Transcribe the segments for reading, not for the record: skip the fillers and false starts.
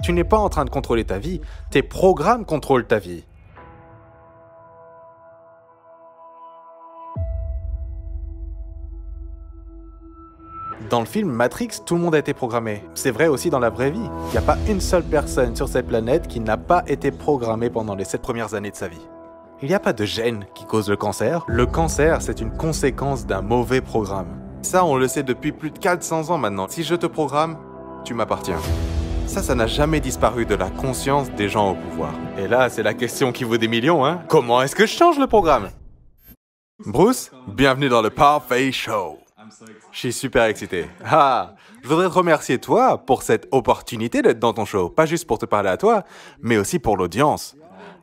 Tu n'es pas en train de contrôler ta vie, tes programmes contrôlent ta vie. Dans le film Matrix, tout le monde a été programmé. C'est vrai aussi dans la vraie vie. Il n'y a pas une seule personne sur cette planète qui n'a pas été programmée pendant les 7 premières années de sa vie. Il n'y a pas de gène qui cause le cancer. Le cancer, c'est une conséquence d'un mauvais programme. Ça, on le sait depuis plus de 400 ans maintenant. Si je te programme, tu m'appartiens. Ça n'a jamais disparu de la conscience des gens au pouvoir. Et là, c'est la question qui vaut des millions, hein. Comment est-ce que je change le programme? Bruce, bienvenue dans le Parfait Show. Je suis super excité. Je voudrais te remercier toi pour cette opportunité d'être dans ton show. Pas juste pour te parler à toi, mais aussi pour l'audience.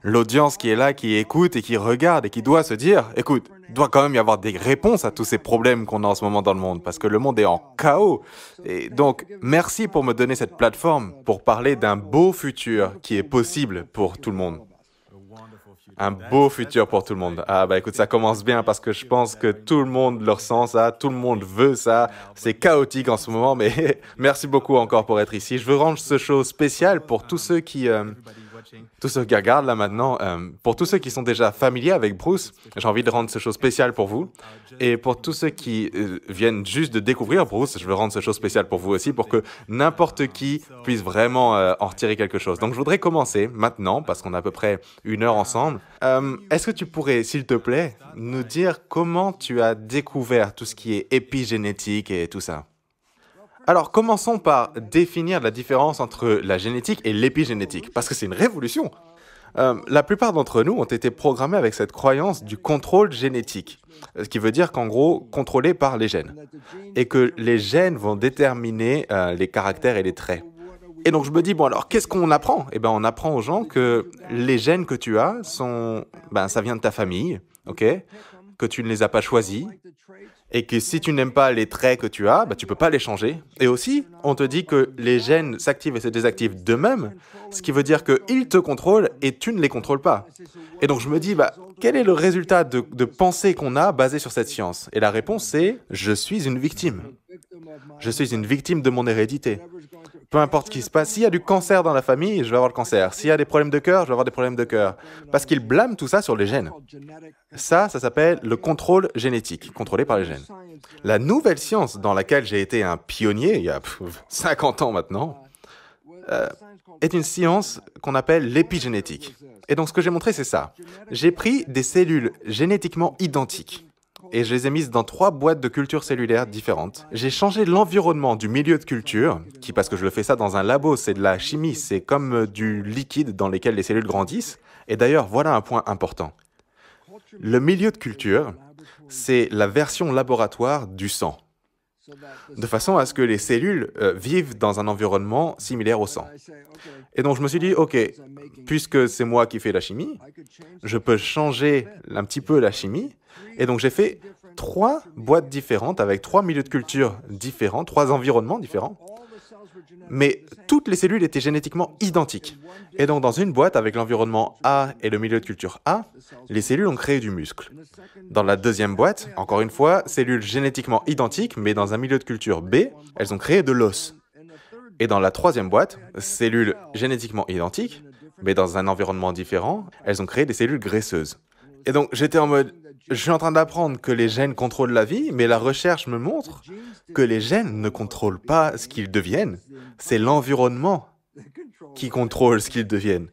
L'audience qui est là, qui écoute et qui regarde et qui doit se dire, écoute, il doit quand même y avoir des réponses à tous ces problèmes qu'on a en ce moment dans le monde, parce que le monde est en chaos. Et donc, merci pour me donner cette plateforme pour parler d'un beau futur qui est possible pour tout le monde. Un beau futur pour tout le monde. Écoute, ça commence bien parce que je pense que tout le monde le ressent ça, tout le monde veut ça. C'est chaotique en ce moment, mais merci beaucoup encore pour être ici. Je veux rendre ce show spécial pour tous ceux qui regardent là maintenant. Pour tous ceux qui sont déjà familiers avec Bruce, j'ai envie de rendre ce show spécial pour vous. Et pour tous ceux qui viennent juste de découvrir Bruce, je veux rendre ce show spécial pour vous aussi, pour que n'importe qui puisse vraiment en retirer quelque chose. Donc je voudrais commencer maintenant, parce qu'on a à peu près 1 heure ensemble. Est-ce que tu pourrais, s'il te plaît, nous dire comment tu as découvert tout ce qui est épigénétique et tout ça? Alors, commençons par définir la différence entre la génétique et l'épigénétique, parce que c'est une révolution. La plupart d'entre nous ont été programmés avec cette croyance du contrôle génétique, ce qui veut dire qu'en gros, contrôlé par les gènes, et que les gènes vont déterminer les caractères et les traits. Et donc je me dis, bon alors, qu'est-ce qu'on apprend? Eh bien, on apprend aux gens que les gènes que tu as ça vient de ta famille, ok? Que tu ne les as pas choisis, et que si tu n'aimes pas les traits que tu as, tu peux pas les changer. Et aussi, on te dit que les gènes s'activent et se désactivent d'eux-mêmes, ce qui veut dire qu'ils te contrôlent et tu ne les contrôles pas. Et donc je me dis, quel est le résultat de pensée qu'on a basé sur cette science? Et la réponse c'est, je suis une victime. Je suis une victime de mon hérédité. Peu importe ce qui se passe, s'il y a du cancer dans la famille, je vais avoir le cancer. S'il y a des problèmes de cœur, je vais avoir des problèmes de cœur. Parce qu'ils blâment tout ça sur les gènes. Ça s'appelle le contrôle génétique, contrôlé par les gènes. La nouvelle science dans laquelle j'ai été un pionnier, il y a 50 ans maintenant, est une science qu'on appelle l'épigénétique. Et donc ce que j'ai montré, c'est ça. J'ai pris des cellules génétiquement identiques et je les ai mises dans 3 boîtes de culture cellulaire différentes. J'ai changé l'environnement du milieu de culture, parce que je le fais ça dans un labo, c'est de la chimie, c'est comme du liquide dans lequel les cellules grandissent. Et d'ailleurs, voilà un point important. Le milieu de culture, c'est la version laboratoire du sang, de façon à ce que les cellules vivent dans un environnement similaire au sang. Et donc je me suis dit, ok, puisque c'est moi qui fais la chimie, je peux changer un petit peu la chimie. Et donc j'ai fait 3 boîtes différentes avec 3 milieux de culture différents, 3 environnements différents. Mais toutes les cellules étaient génétiquement identiques. Et donc dans une boîte avec l'environnement A et le milieu de culture A, les cellules ont créé du muscle. Dans la deuxième boîte, encore une fois, cellules génétiquement identiques, mais dans un milieu de culture B, elles ont créé de l'os. Et dans la troisième boîte, cellules génétiquement identiques, mais dans un environnement différent, elles ont créé des cellules graisseuses. Et donc j'étais en mode, je suis en train d'apprendre que les gènes contrôlent la vie, mais la recherche me montre que les gènes ne contrôlent pas ce qu'ils deviennent. C'est l'environnement qui contrôle ce qu'ils deviennent.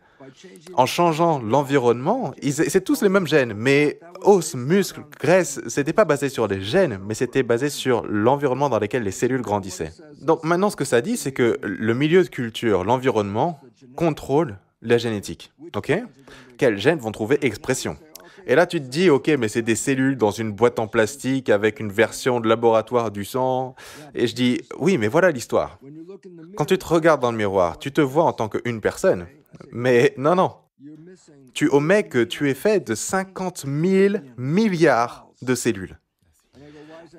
En changeant l'environnement, c'est tous les mêmes gènes, mais os, muscles, graisse, c'était pas basé sur les gènes, mais c'était basé sur l'environnement dans lequel les cellules grandissaient. Donc maintenant, ce que ça dit, c'est que le milieu de culture, l'environnement, contrôle la génétique. Ok? Quels gènes vont trouver expression? Et là, tu te dis, ok, mais c'est des cellules dans une boîte en plastique avec une version de laboratoire du sang. Et je dis, oui, mais voilà l'histoire. Quand tu te regardes dans le miroir, tu te vois en tant qu'une personne. Mais non. Tu omets que tu es fait de 50 000 milliards de cellules.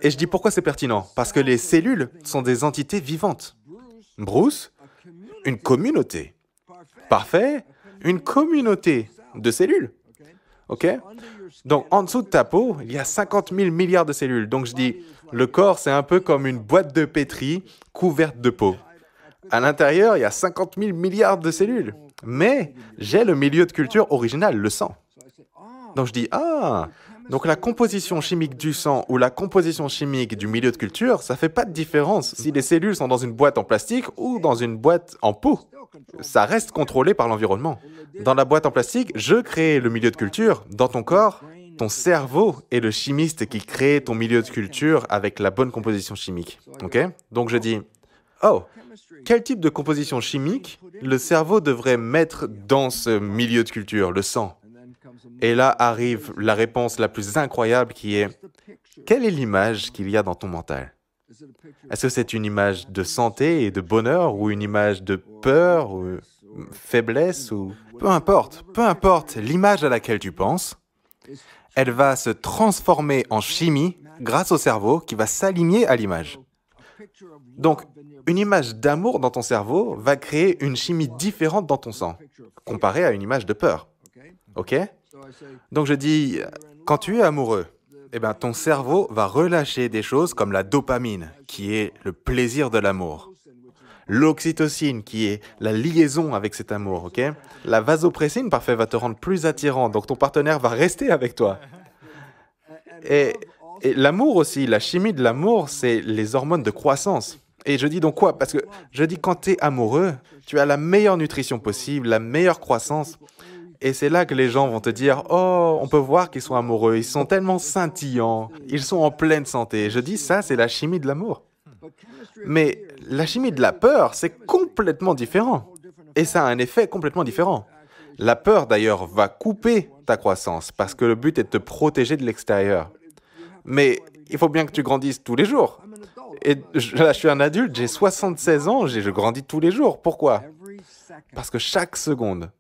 Et je dis, pourquoi c'est pertinent? Parce que les cellules sont des entités vivantes. Bruce, une communauté. Parfait, une communauté de cellules. Ok? Donc, en dessous de ta peau, il y a 50 000 milliards de cellules. Donc, je dis, le corps, c'est un peu comme une boîte de pétri couverte de peau. À l'intérieur, il y a 50 000 milliards de cellules. Mais j'ai le milieu de culture original, le sang. Donc je dis, ah, donc la composition chimique du sang ou la composition chimique du milieu de culture, ça fait pas de différence si les cellules sont dans une boîte en plastique ou dans une boîte en peau. Ça reste contrôlé par l'environnement. Dans la boîte en plastique, je crée le milieu de culture. Dans ton corps, ton cerveau est le chimiste qui crée ton milieu de culture avec la bonne composition chimique. Ok? Donc je dis, oh, quel type de composition chimique le cerveau devrait mettre dans ce milieu de culture, le sang? Et là arrive la réponse la plus incroyable qui est, quelle est l'image qu'il y a dans ton mental? Est-ce que c'est une image de santé et de bonheur ou une image de peur ou faiblesse ou... Peu importe l'image à laquelle tu penses, elle va se transformer en chimie grâce au cerveau qui va s'aligner à l'image. Donc, une image d'amour dans ton cerveau va créer une chimie différente dans ton sang, comparée à une image de peur. Ok? Donc je dis, quand tu es amoureux, eh ben, ton cerveau va relâcher des choses comme la dopamine, qui est le plaisir de l'amour. L'oxytocine, qui est la liaison avec cet amour, ok? La vasopressine, parfait, va te rendre plus attirant, donc ton partenaire va rester avec toi. Et l'amour aussi, la chimie de l'amour, c'est les hormones de croissance. Et je dis donc quoi? Parce que je dis quand tu es amoureux, tu as la meilleure nutrition possible, la meilleure croissance. Et c'est là que les gens vont te dire « Oh, on peut voir qu'ils sont amoureux, ils sont tellement scintillants, ils sont en pleine santé. » Je dis ça, c'est la chimie de l'amour. Mais la chimie de la peur, c'est complètement différent. Et ça a un effet complètement différent. La peur, d'ailleurs, va couper ta croissance parce que le but est de te protéger de l'extérieur. Mais il faut bien que tu grandisses tous les jours. Et là, je suis un adulte, j'ai 76 ans, je grandis tous les jours. Pourquoi? Parce que chaque seconde,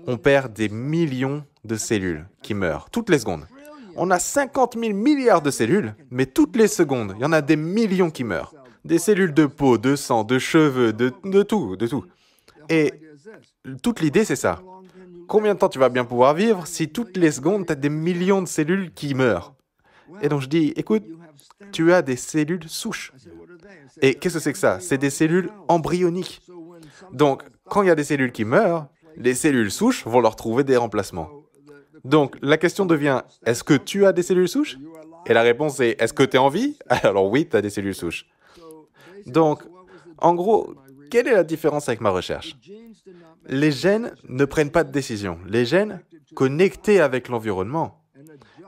on perd des millions de cellules qui meurent, toutes les secondes. On a 50 000 milliards de cellules, mais toutes les secondes, il y en a des millions qui meurent. Des cellules de peau, de sang, de cheveux, de tout, de tout. Et toute l'idée, c'est ça. Combien de temps tu vas bien pouvoir vivre si toutes les secondes, tu as des millions de cellules qui meurent? Et donc je dis, écoute, tu as des cellules souches. Et qu'est-ce que c'est que ça? C'est des cellules embryoniques. Donc, quand il y a des cellules qui meurent, les cellules souches vont leur trouver des remplacements. Donc, la question devient, est-ce que tu as des cellules souches? Et la réponse est, est-ce que tu es en vie? Alors oui, tu as des cellules souches. Donc, en gros, quelle est la différence avec ma recherche? Les gènes ne prennent pas de décision. Les gènes, connectés avec l'environnement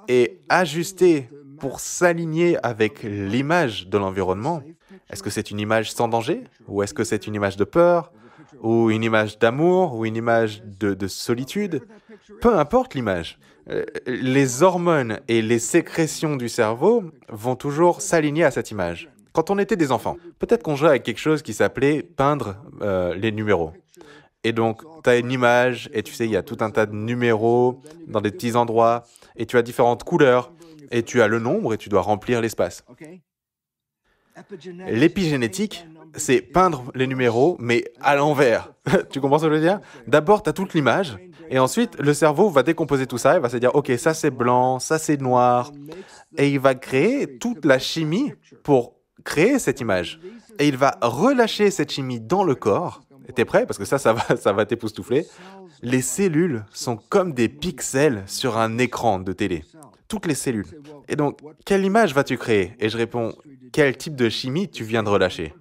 et ajustés pour s'aligner avec l'image de l'environnement, est-ce que c'est une image sans danger? Ou est-ce que c'est une image de peur? Ou une image d'amour? Ou une image de solitude? Peu importe l'image. Les hormones et les sécrétions du cerveau vont toujours s'aligner à cette image. Quand on était des enfants, peut-être qu'on jouait avec quelque chose qui s'appelait peindre les numéros. Et donc, tu as une image, et tu sais, il y a tout un tas de numéros dans des petits endroits, et tu as différentes couleurs, et tu as le nombre, et tu dois remplir l'espace. L'épigénétique, c'est peindre les numéros, mais à l'envers. Tu comprends ce que je veux dire? D'abord, tu as toute l'image, et ensuite, le cerveau va décomposer tout ça, il va se dire, OK, ça c'est blanc, ça c'est noir, et il va créer toute la chimie pour créer cette image. Et il va relâcher cette chimie dans le corps. T'es prêt? Parce que ça va t'époustoufler. Les cellules sont comme des pixels sur un écran de télé. Toutes les cellules. Et donc, quelle image vas-tu créer? Et je réponds, quel type de chimie tu viens de relâcher?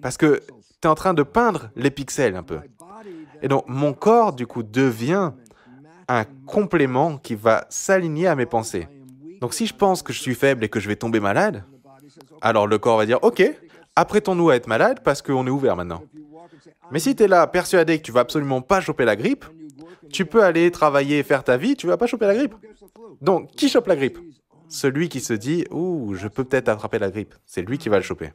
Parce que tu es en train de peindre les pixels un peu. Et donc, mon corps, du coup, devient un complément qui va s'aligner à mes pensées. Donc, si je pense que je suis faible et que je vais tomber malade, alors le corps va dire, OK, apprêtons-nous à être malade parce qu'on est ouvert maintenant. Mais si tu es là persuadé que tu vas absolument pas choper la grippe, tu peux aller travailler et faire ta vie, tu vas pas choper la grippe. Donc, qui chope la grippe? Celui qui se dit, ouh, je peux peut-être attraper la grippe. C'est lui qui va le choper.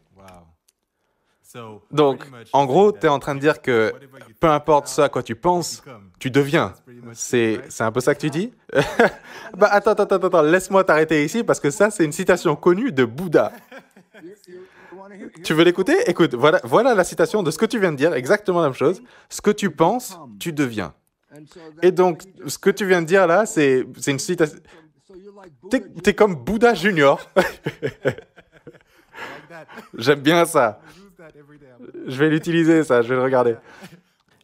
Donc, en gros, tu es en train de dire que peu importe ce à quoi tu penses, tu deviens. C'est un peu ça que tu dis? Bah, attends, laisse-moi t'arrêter ici parce que ça, c'est une citation connue de Bouddha. Tu veux l'écouter? Écoute, voilà la citation de ce que tu viens de dire, exactement la même chose. Ce que tu penses, tu deviens. Et donc, ce que tu viens de dire là, c'est une citation... T'es comme Bouddha Junior. J'aime bien ça. Je vais l'utiliser, ça, je vais le regarder.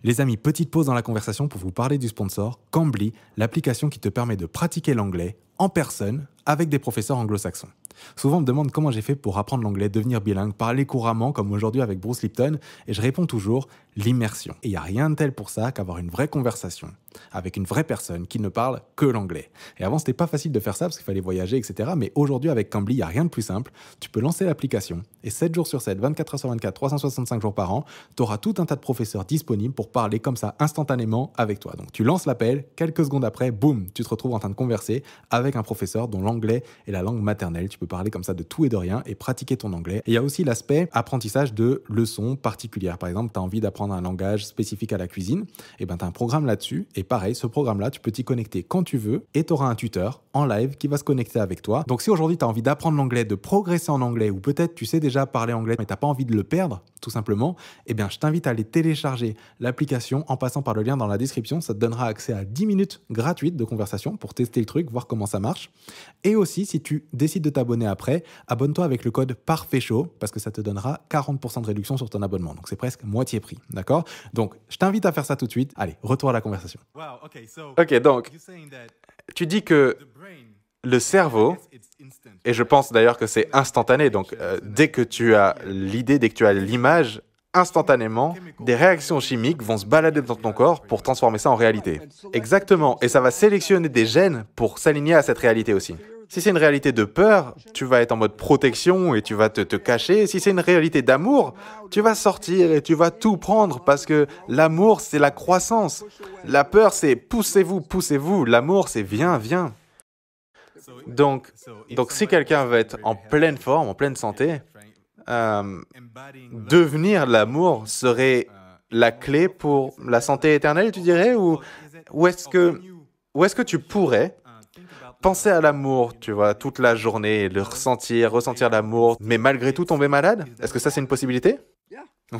Les amis, petite pause dans la conversation pour vous parler du sponsor, Cambly, l'application qui te permet de pratiquer l'anglais en personne avec des professeurs anglo-saxons. Souvent, on me demande comment j'ai fait pour apprendre l'anglais, devenir bilingue, parler couramment, comme aujourd'hui avec Bruce Lipton, et je réponds toujours l'immersion. Et il n'y a rien de tel pour ça qu'avoir une vraie conversation avec une vraie personne qui ne parle que l'anglais. Et avant, c'était pas facile de faire ça parce qu'il fallait voyager, etc. Mais aujourd'hui, avec Cambly, il n'y a rien de plus simple. Tu peux lancer l'application et 7 jours sur 7, 24 heures sur 24, 365 jours par an, tu auras tout un tas de professeurs disponibles pour parler comme ça instantanément avec toi. Donc, tu lances l'appel, quelques secondes après, boum, tu te retrouves en train de converser avec un professeur dont l'anglais est la langue maternelle. Tu peux parler comme ça de tout et de rien et pratiquer ton anglais. Et il y a aussi l'aspect apprentissage de leçons particulières. Par exemple, tu as envie d'apprendre un langage spécifique à la cuisine, et ben tu as un programme là-dessus. Et pareil, ce programme-là, tu peux t'y connecter quand tu veux et tu auras un tuteur en live qui va se connecter avec toi. Donc si aujourd'hui tu as envie d'apprendre l'anglais, de progresser en anglais, ou peut-être tu sais déjà parler anglais mais tu n'as pas envie de le perdre, tout simplement, eh bien je t'invite à aller télécharger l'application en passant par le lien dans la description. Ça te donnera accès à 10 minutes gratuites de conversation pour tester le truc, voir comment ça marche. Et aussi, si tu décides de t'abonner après, abonne-toi avec le code PARFAITCHAUD parce que ça te donnera 40% de réduction sur ton abonnement. Donc c'est presque moitié prix, d'accord? Donc je t'invite à faire ça tout de suite. Allez, retour à la conversation. Ok, donc tu dis que le cerveau, et je pense d'ailleurs que c'est instantané, donc dès que tu as l'idée, dès que tu as l'image, instantanément, des réactions chimiques vont se balader dans ton corps pour transformer ça en réalité. Exactement, et ça va sélectionner des gènes pour s'aligner à cette réalité aussi. Si c'est une réalité de peur, tu vas être en mode protection et tu vas te cacher. Si c'est une réalité d'amour, tu vas sortir et tu vas tout prendre parce que l'amour, c'est la croissance. La peur, c'est poussez-vous, poussez-vous. L'amour, c'est viens, viens. Donc si quelqu'un va être en pleine forme, en pleine santé, devenir l'amour serait la clé pour la santé éternelle, tu dirais? Ou est-ce que tu pourrais penser à l'amour, tu vois, toute la journée, le ressentir l'amour, mais malgré tout tomber malade? Est-ce que ça, c'est une possibilité?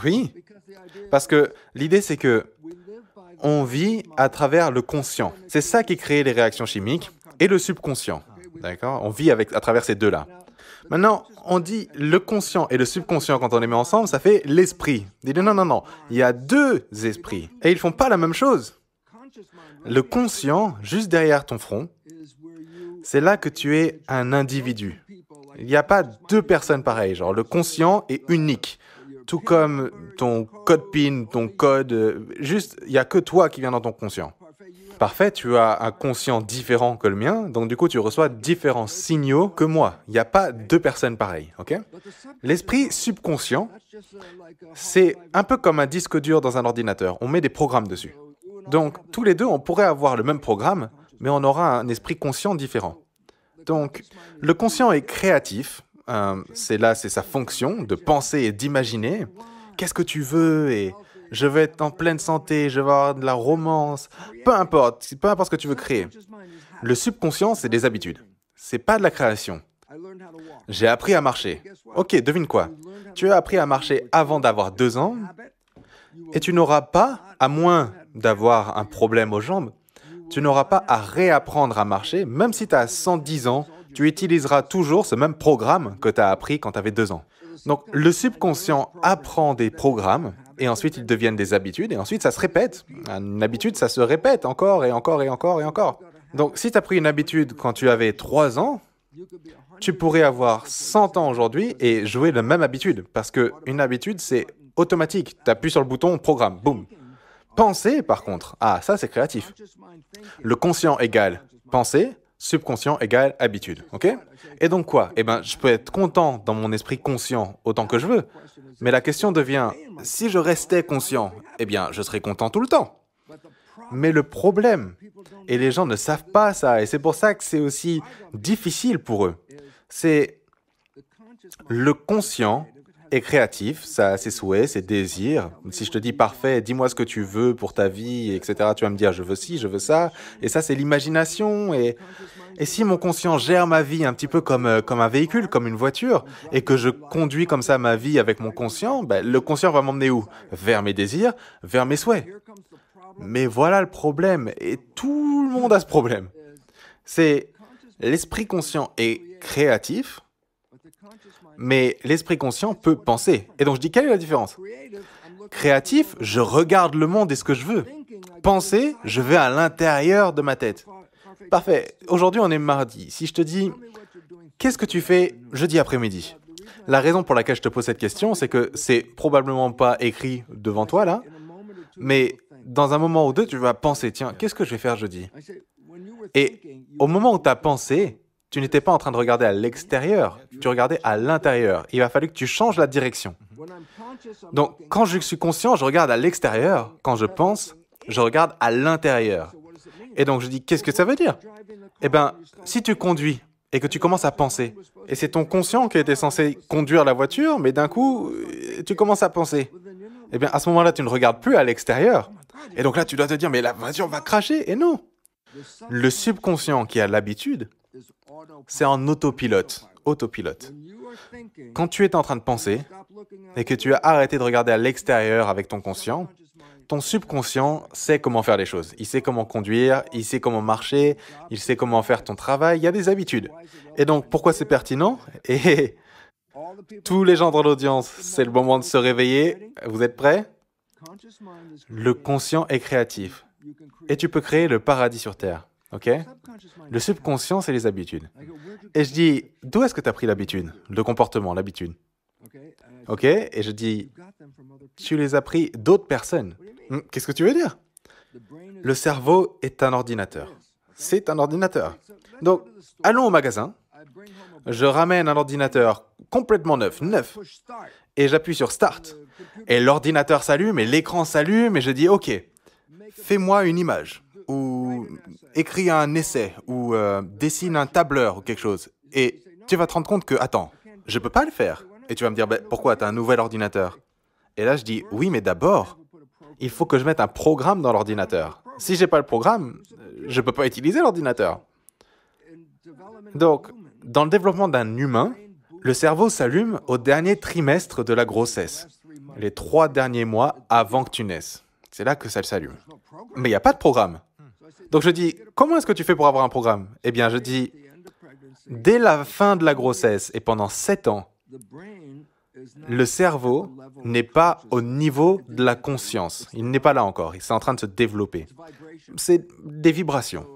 Oui, parce que l'idée, c'est que on vit à travers le conscient. C'est ça qui crée les réactions chimiques et le subconscient, d'accord? On vit à travers ces deux-là. Maintenant, on dit le conscient et le subconscient, quand on les met ensemble, ça fait l'esprit. Dis non, il y a deux esprits et ils font pas la même chose. Le conscient, juste derrière ton front, c'est là que tu es un individu. Il n'y a pas deux personnes pareilles. Genre, le conscient est unique. Tout comme ton code PIN, ton code... juste, il n'y a que toi qui viens dans ton conscient. Parfait, tu as un conscient différent que le mien, donc du coup, tu reçois différents signaux que moi. Il n'y a pas deux personnes pareilles, ok? L'esprit subconscient, c'est un peu comme un disque dur dans un ordinateur. On met des programmes dessus. Donc, tous les deux, on pourrait avoir le même programme, mais on aura un esprit conscient différent. Donc, le conscient est créatif. C'est sa fonction de penser et d'imaginer. Qu'est-ce que tu veux? Et je veux être en pleine santé, je veux avoir de la romance. Peu importe ce que tu veux créer. Le subconscient, c'est des habitudes. C'est pas de la création. J'ai appris à marcher. Ok, devine quoi? Tu as appris à marcher avant d'avoir 2 ans et tu n'auras pas, à moins d'avoir un problème aux jambes, tu n'auras pas à réapprendre à marcher, même si tu as 110 ans, tu utiliseras toujours ce même programme que tu as appris quand tu avais 2 ans. Donc, le subconscient apprend des programmes, et ensuite ils deviennent des habitudes, et ensuite ça se répète. Une habitude, ça se répète encore, et encore, et encore, et encore. Donc, si tu as pris une habitude quand tu avais 3 ans, tu pourrais avoir 100 ans aujourd'hui et jouer la même habitude, parce qu'une habitude, c'est automatique. Tu appuies sur le bouton, programme, boum. Penser, par contre, ça c'est créatif. Le conscient égale pensée, subconscient égale habitude, ok? Et donc quoi? Eh bien, je peux être content dans mon esprit conscient autant que je veux, mais la question devient, si je restais conscient, eh bien, je serais content tout le temps. Mais le problème, et les gens ne savent pas ça, et c'est pour ça que c'est aussi difficile pour eux, c'est le conscient est créatif, ça a ses souhaits, ses désirs. Si je te dis parfait, dis-moi ce que tu veux pour ta vie, etc., tu vas me dire je veux ci, je veux ça. Et ça, c'est l'imagination. Et si mon conscient gère ma vie un petit peu comme un véhicule, comme une voiture, et que je conduis comme ça ma vie avec mon conscient, ben, le conscient va m'emmener où? Vers mes désirs, vers mes souhaits. Mais voilà le problème, et tout le monde a ce problème. C'est l'esprit conscient est créatif, Mais l'esprit conscient peut penser. Et donc je dis, quelle est la différence? Créatif, je regarde le monde et ce que je veux. Penser, je vais à l'intérieur de ma tête. Parfait. Aujourd'hui, on est mardi. Si je te dis, qu'est-ce que tu fais jeudi après-midi? La raison pour laquelle je te pose cette question, c'est que c'est probablement pas écrit devant toi, là, mais dans un moment ou deux, tu vas penser, tiens, qu'est-ce que je vais faire jeudi? Et au moment où tu as pensé, tu n'étais pas en train de regarder à l'extérieur, tu regardais à l'intérieur. Il va falloir que tu changes la direction. Donc, quand je suis conscient, je regarde à l'extérieur. Quand je pense, je regarde à l'intérieur. Et donc, je dis, qu'est-ce que ça veut dire? Eh bien, si tu conduis et que tu commences à penser, et c'est ton conscient qui était censé conduire la voiture, mais d'un coup, tu commences à penser. Eh bien, à ce moment-là, tu ne regardes plus à l'extérieur. Et donc là, tu dois te dire, mais la voiture va cracher. Et non. Le subconscient qui a l'habitude, c'est en autopilote. Autopilote. Quand tu es en train de penser et que tu as arrêté de regarder à l'extérieur avec ton conscient, ton subconscient sait comment faire les choses. Il sait comment conduire, il sait comment marcher, il sait comment faire ton travail, il y a des habitudes. Et donc, pourquoi c'est pertinent? Et tous les gens dans l'audience, c'est le moment de se réveiller. Vous êtes prêts? Le conscient est créatif. Et tu peux créer le paradis sur Terre. Ok? Le subconscient, c'est les habitudes. Et je dis, d'où est-ce que tu as pris l'habitude? Le comportement, l'habitude. Ok? Et je dis, tu les as pris d'autres personnes. Qu'est-ce que tu veux dire? Le cerveau est un ordinateur. C'est un ordinateur. Donc, allons au magasin. Je ramène un ordinateur complètement neuf, et j'appuie sur Start. Et l'ordinateur s'allume, et l'écran s'allume, et je dis, OK, fais-moi une image, ou écris un essai, ou dessine un tableur, ou quelque chose. Et tu vas te rendre compte que, attends, je ne peux pas le faire. Et tu vas me dire, pourquoi? Tu as un nouvel ordinateur. Et là, je dis, oui, mais d'abord, il faut que je mette un programme dans l'ordinateur. Si je n'ai pas le programme, je ne peux pas utiliser l'ordinateur. Donc, dans le développement d'un humain, le cerveau s'allume au dernier trimestre de la grossesse, les 3 derniers mois avant que tu naisses. C'est là que ça s'allume. Mais il n'y a pas de programme. Donc je dis, comment est-ce que tu fais pour avoir un programme? Eh bien, je dis, dès la fin de la grossesse et pendant 7 ans, le cerveau n'est pas au niveau de la conscience. Il n'est pas là encore. Il est en train de se développer. C'est des vibrations.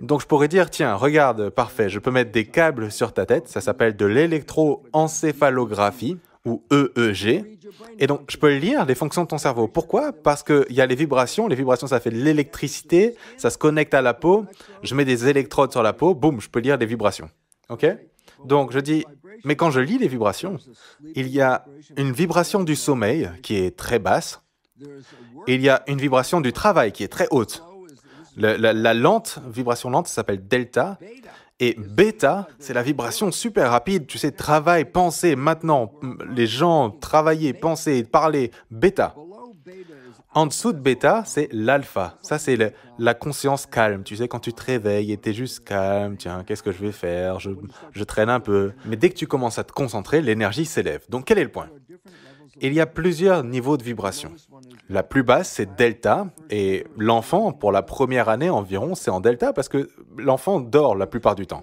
Donc je pourrais dire, tiens, regarde, parfait, je peux mettre des câbles sur ta tête. Ça s'appelle de l'électroencéphalographie ou EEG. Et donc, je peux lire les fonctions de ton cerveau. Pourquoi? Parce qu'il y a les vibrations. Les vibrations, ça fait de l'électricité. Ça se connecte à la peau. Je mets des électrodes sur la peau. Boum, je peux lire les vibrations. OK? Donc, je dis, mais quand je lis les vibrations, il y a une vibration du sommeil qui est très basse. Il y a une vibration du travail qui est très haute. La lente, vibration lente, ça s'appelle delta. Et bêta, c'est la vibration super rapide. Tu sais, travail, penser, maintenant. Les gens, travailler, penser, parler. Bêta. En dessous de bêta, c'est l'alpha. Ça, c'est la conscience calme. Tu sais, quand tu te réveilles et tu es juste calme, tiens, qu'est-ce que je vais faire? Je traîne un peu. Mais dès que tu commences à te concentrer, l'énergie s'élève. Donc, quel est le point? Il y a plusieurs niveaux de vibration. La plus basse, c'est delta, et l'enfant, pour la première année environ, c'est en delta parce que l'enfant dort la plupart du temps.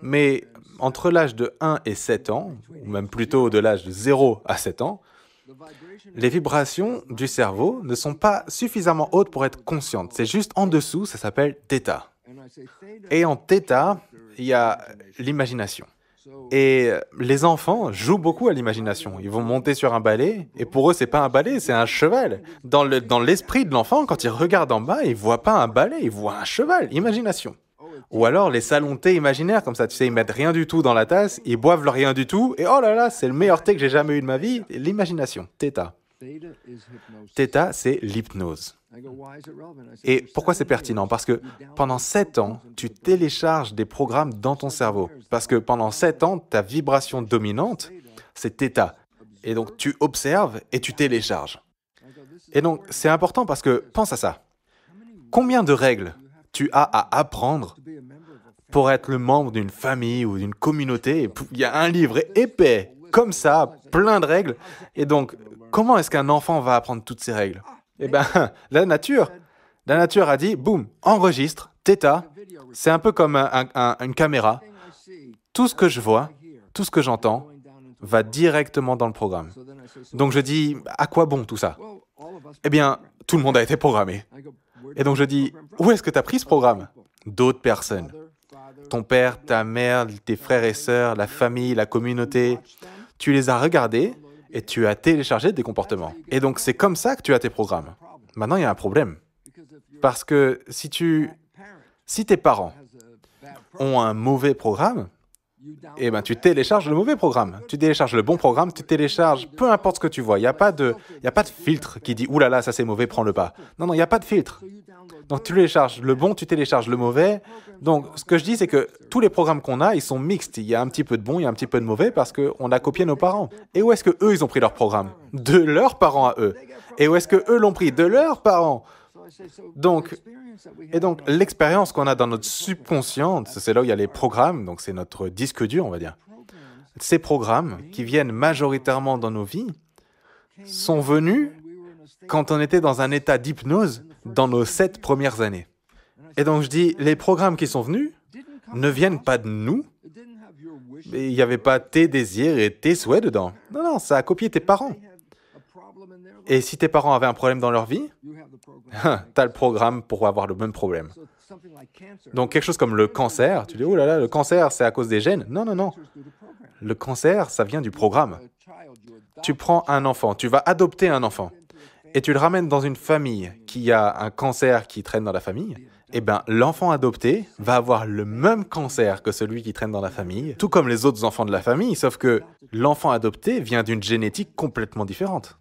Mais entre l'âge de 1 et 7 ans, ou même plutôt de l'âge de 0 à 7 ans, les vibrations du cerveau ne sont pas suffisamment hautes pour être conscientes. C'est juste en dessous, ça s'appelle θ. Et en θ, il y a l'imagination. Et les enfants jouent beaucoup à l'imagination. Ils vont monter sur un balai, et pour eux, c'est pas un balai, c'est un cheval. Dans l'esprit de l'enfant, quand il regarde en bas, il voit pas un balai, il voit un cheval. Imagination. Ou alors les salons thé imaginaires, comme ça, tu sais, ils mettent rien du tout dans la tasse, ils boivent le rien du tout, et oh là là, c'est le meilleur thé que j'ai jamais eu de ma vie. L'imagination, θ. θ, c'est l'hypnose. Et pourquoi c'est pertinent? Parce que pendant 7 ans, tu télécharges des programmes dans ton cerveau. Parce que pendant 7 ans, ta vibration dominante, c'est θ. Et donc, tu observes et tu télécharges. Et donc, c'est important parce que, pense à ça. Combien de règles tu as à apprendre pour être le membre d'une famille ou d'une communauté? Il y a un livre épais, comme ça, plein de règles. Et donc, comment est-ce qu'un enfant va apprendre toutes ces règles? Eh bien, la nature a dit, boum, enregistre, θ, c'est un peu comme une caméra. Tout ce que je vois, tout ce que j'entends, va directement dans le programme. Donc je dis, à quoi bon tout ça? Eh bien, tout le monde a été programmé. Et donc je dis, où est-ce que tu as pris ce programme? D'autres personnes. Ton père, ta mère, tes frères et sœurs, la famille, la communauté. Tu les as regardés et tu as téléchargé des comportements. Et donc c'est comme ça que tu as tes programmes. Maintenant, il y a un problème. Parce que si tes parents ont un mauvais programme, eh ben, tu télécharges le mauvais programme. Tu télécharges le bon programme, tu télécharges peu importe ce que tu vois. Il n'y a pas de filtre qui dit « Ouh là là, ça c'est mauvais, prends-le pas ». Non, il n'y a pas de filtre. Donc tu télécharges le bon, tu télécharges le mauvais. Donc ce que je dis, c'est que tous les programmes qu'on a, ils sont mixtes. Il y a un petit peu de bon, il y a un petit peu de mauvais parce qu'on a copié nos parents. Et où est-ce qu'eux, ils ont pris leur programme? De leurs parents à eux. Et où est-ce qu'eux l'ont pris? De leurs parents. Donc l'expérience qu'on a dans notre subconscient, c'est là où il y a les programmes, donc c'est notre disque dur, on va dire. Ces programmes qui viennent majoritairement dans nos vies sont venus quand on était dans un état d'hypnose dans nos 7 premières années. Et donc je dis, les programmes qui sont venus ne viennent pas de nous, mais il n'y avait pas tes désirs et tes souhaits dedans. Non, ça a copié tes parents. Et si tes parents avaient un problème dans leur vie, tu as le programme pour avoir le même problème. Donc quelque chose comme le cancer, tu dis « Oh là là, le cancer, c'est à cause des gènes ». Non. Le cancer, ça vient du programme. Tu prends un enfant, tu vas adopter un enfant, et tu le ramènes dans une famille qui a un cancer qui traîne dans la famille, eh bien, l'enfant adopté va avoir le même cancer que celui qui traîne dans la famille, tout comme les autres enfants de la famille, sauf que l'enfant adopté vient d'une génétique complètement différente.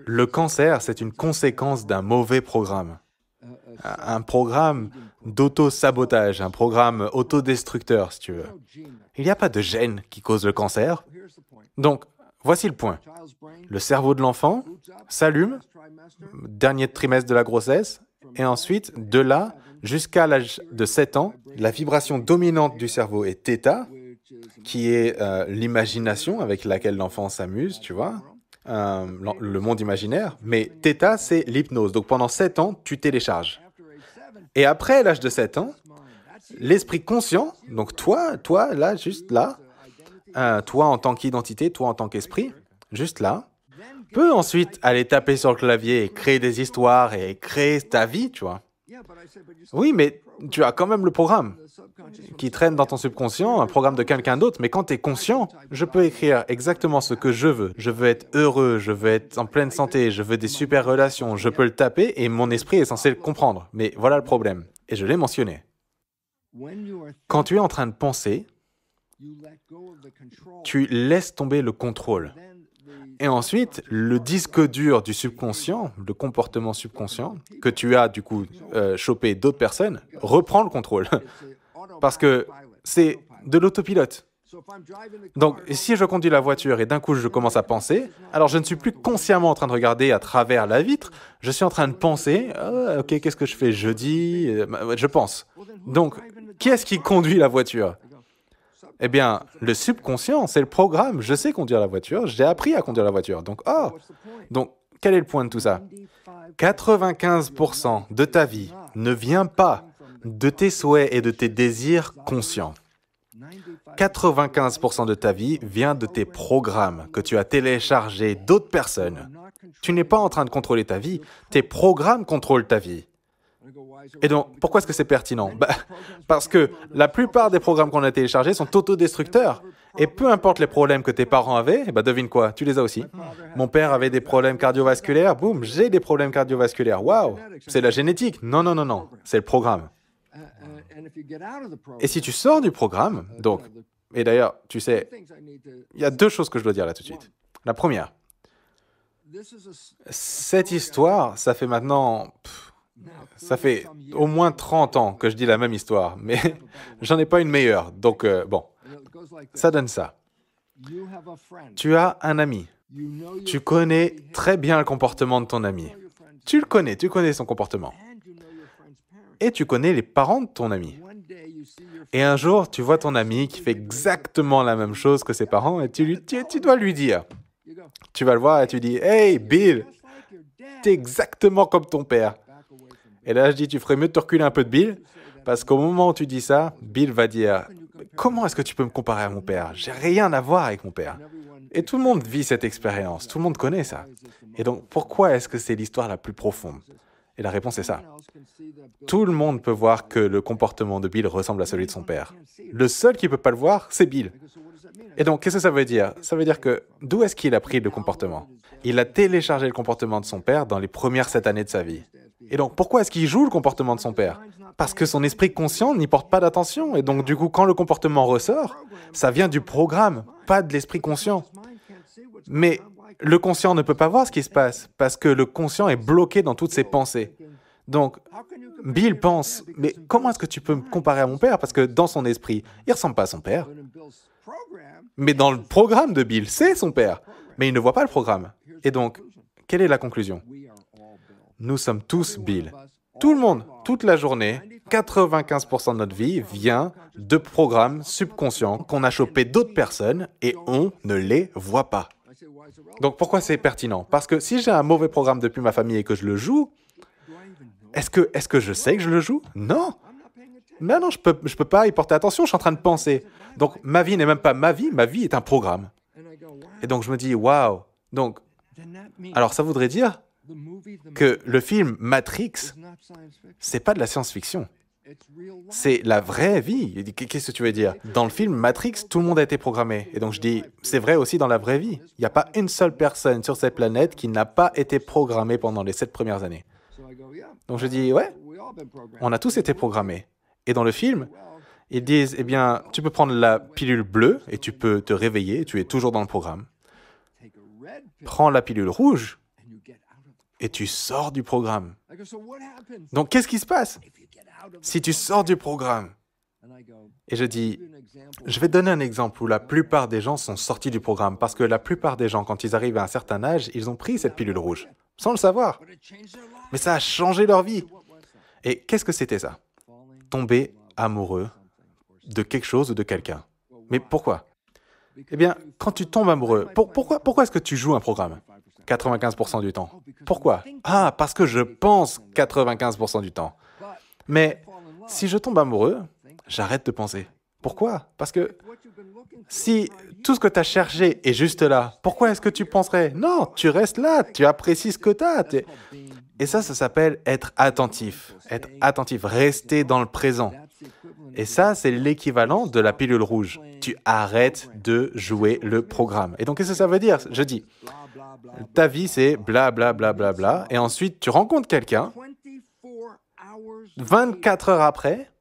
Le cancer, c'est une conséquence d'un mauvais programme. Un programme d'auto-sabotage, un programme autodestructeur, si tu veux. Il n'y a pas de gène qui cause le cancer. Donc, voici le point. Le cerveau de l'enfant s'allume, dernier trimestre de la grossesse, et ensuite, de là jusqu'à l'âge de 7 ans, la vibration dominante du cerveau est θ, qui est l'imagination avec laquelle l'enfant s'amuse, tu vois. Le monde imaginaire, mais θ, c'est l'hypnose. Donc pendant 7 ans, tu télécharges. Et après l'âge de 7 ans, l'esprit conscient, donc toi, là, juste là, toi en tant qu'identité, toi en tant qu'esprit, juste là, peut ensuite aller taper sur le clavier et créer des histoires et créer ta vie, tu vois. Oui, mais tu as quand même le programme qui traîne dans ton subconscient, un programme de quelqu'un d'autre. Mais quand tu es conscient, je peux écrire exactement ce que je veux. Je veux être heureux, je veux être en pleine santé, je veux des super relations. Je peux le taper et mon esprit est censé le comprendre. Mais voilà le problème. Et je l'ai mentionné. Quand tu es en train de penser, tu laisses tomber le contrôle. Et ensuite, le disque dur du subconscient, le comportement subconscient, que tu as du coup chopé d'autres personnes, reprend le contrôle. Parce que c'est de l'autopilote. Donc, si je conduis la voiture et d'un coup je commence à penser, alors je ne suis plus consciemment en train de regarder à travers la vitre, je suis en train de penser, ok, qu'est-ce que je fais jeudi? Je pense. Donc, qui est-ce qui conduit la voiture? Eh bien, le subconscient, c'est le programme. Je sais conduire la voiture, j'ai appris à conduire la voiture. Donc, quel est le point de tout ça? 95% de ta vie ne vient pas de tes souhaits et de tes désirs conscients. 95% de ta vie vient de tes programmes que tu as téléchargés d'autres personnes. Tu n'es pas en train de contrôler ta vie, tes programmes contrôlent ta vie. Et donc, pourquoi est-ce que c'est pertinent? Parce que la plupart des programmes qu'on a téléchargés sont autodestructeurs. Et peu importe les problèmes que tes parents avaient, devine quoi, tu les as aussi. Mon père avait des problèmes cardiovasculaires, boum, j'ai des problèmes cardiovasculaires. Waouh, c'est la génétique. Non, c'est le programme. Et si tu sors du programme, donc, et d'ailleurs, tu sais, il y a 2 choses que je dois dire là tout de suite. La première, cette histoire, ça fait maintenant... Ça fait au moins 30 ans que je dis la même histoire, mais j'en ai pas une meilleure. Donc, ça donne ça. Tu as un ami. Tu connais très bien le comportement de ton ami. Tu connais son comportement. Et tu connais les parents de ton ami. Et un jour, tu vois ton ami qui fait exactement la même chose que ses parents et tu dois lui dire. Tu vas le voir et tu dis « Hey, Bill, t'es exactement comme ton père. » Et là, je dis, tu ferais mieux de te reculer un peu de Bill, parce qu'au moment où tu dis ça, Bill va dire, comment est-ce que tu peux me comparer à mon père? J'ai rien à voir avec mon père. Et tout le monde vit cette expérience, tout le monde connaît ça. Et donc, pourquoi est-ce que c'est l'histoire la plus profonde? Et la réponse est ça. Tout le monde peut voir que le comportement de Bill ressemble à celui de son père. Le seul qui ne peut pas le voir, c'est Bill. Et donc, qu'est-ce que ça veut dire? Ça veut dire que d'où est-ce qu'il a pris le comportement? Il a téléchargé le comportement de son père dans les premières 7 années de sa vie. Et donc, pourquoi est-ce qu'il joue le comportement de son père? Parce que son esprit conscient n'y porte pas d'attention. Et donc, du coup, quand le comportement ressort, ça vient du programme, pas de l'esprit conscient. Mais le conscient ne peut pas voir ce qui se passe, parce que le conscient est bloqué dans toutes ses pensées. Donc, Bill pense, mais comment est-ce que tu peux me comparer à mon père? Parce que dans son esprit, il ne ressemble pas à son père. Mais dans le programme de Bill, c'est son père. Mais il ne voit pas le programme. Et donc, quelle est la conclusion? Nous sommes tous Bill. Tout le monde, toute la journée, 95% de notre vie vient de programmes subconscients qu'on a chopés d'autres personnes et on ne les voit pas. Donc pourquoi c'est pertinent? Parce que si j'ai un mauvais programme depuis ma famille et que je le joue, est-ce que je sais que je le joue? Non. Non, je peux pas y porter attention, je suis en train de penser. Donc ma vie n'est même pas ma vie est un programme. Et donc je me dis, waouh. Donc, alors ça voudrait dire que le film Matrix, c'est pas de la science-fiction. C'est la vraie vie. Qu'est-ce que tu veux dire? Dans le film Matrix, tout le monde a été programmé. Et donc je dis, c'est vrai aussi dans la vraie vie. Il n'y a pas une seule personne sur cette planète qui n'a pas été programmée pendant les 7 premières années. Donc je dis, ouais, on a tous été programmés. Et dans le film, ils disent, eh bien, tu peux prendre la pilule bleue et tu peux te réveiller, tu es toujours dans le programme. Prends la pilule rouge et tu sors du programme. Donc qu'est-ce qui se passe si tu sors du programme? Et je dis, je vais te donner un exemple où la plupart des gens sont sortis du programme, parce que la plupart des gens, quand ils arrivent à un certain âge, ils ont pris cette pilule rouge, sans le savoir. Mais ça a changé leur vie. Et qu'est-ce que c'était ça? Tomber amoureux de quelque chose ou de quelqu'un. Mais pourquoi? Eh bien, quand tu tombes amoureux, pourquoi est-ce que tu joues un programme 95% du temps? Pourquoi? Ah, parce que je pense 95% du temps. Mais si je tombe amoureux, j'arrête de penser. Pourquoi? Parce que si tout ce que tu as cherché est juste là, pourquoi est-ce que tu penserais? Non, tu restes là, tu apprécies ce que tu as. Et ça s'appelle être attentif. Être attentif, rester dans le présent. Et ça, c'est l'équivalent de la pilule rouge. Tu arrêtes de jouer le programme. Et donc, qu'est-ce que ça veut dire? Je dis, ta vie, c'est bla bla bla bla bla. Et ensuite, tu rencontres quelqu'un. 24 heures après,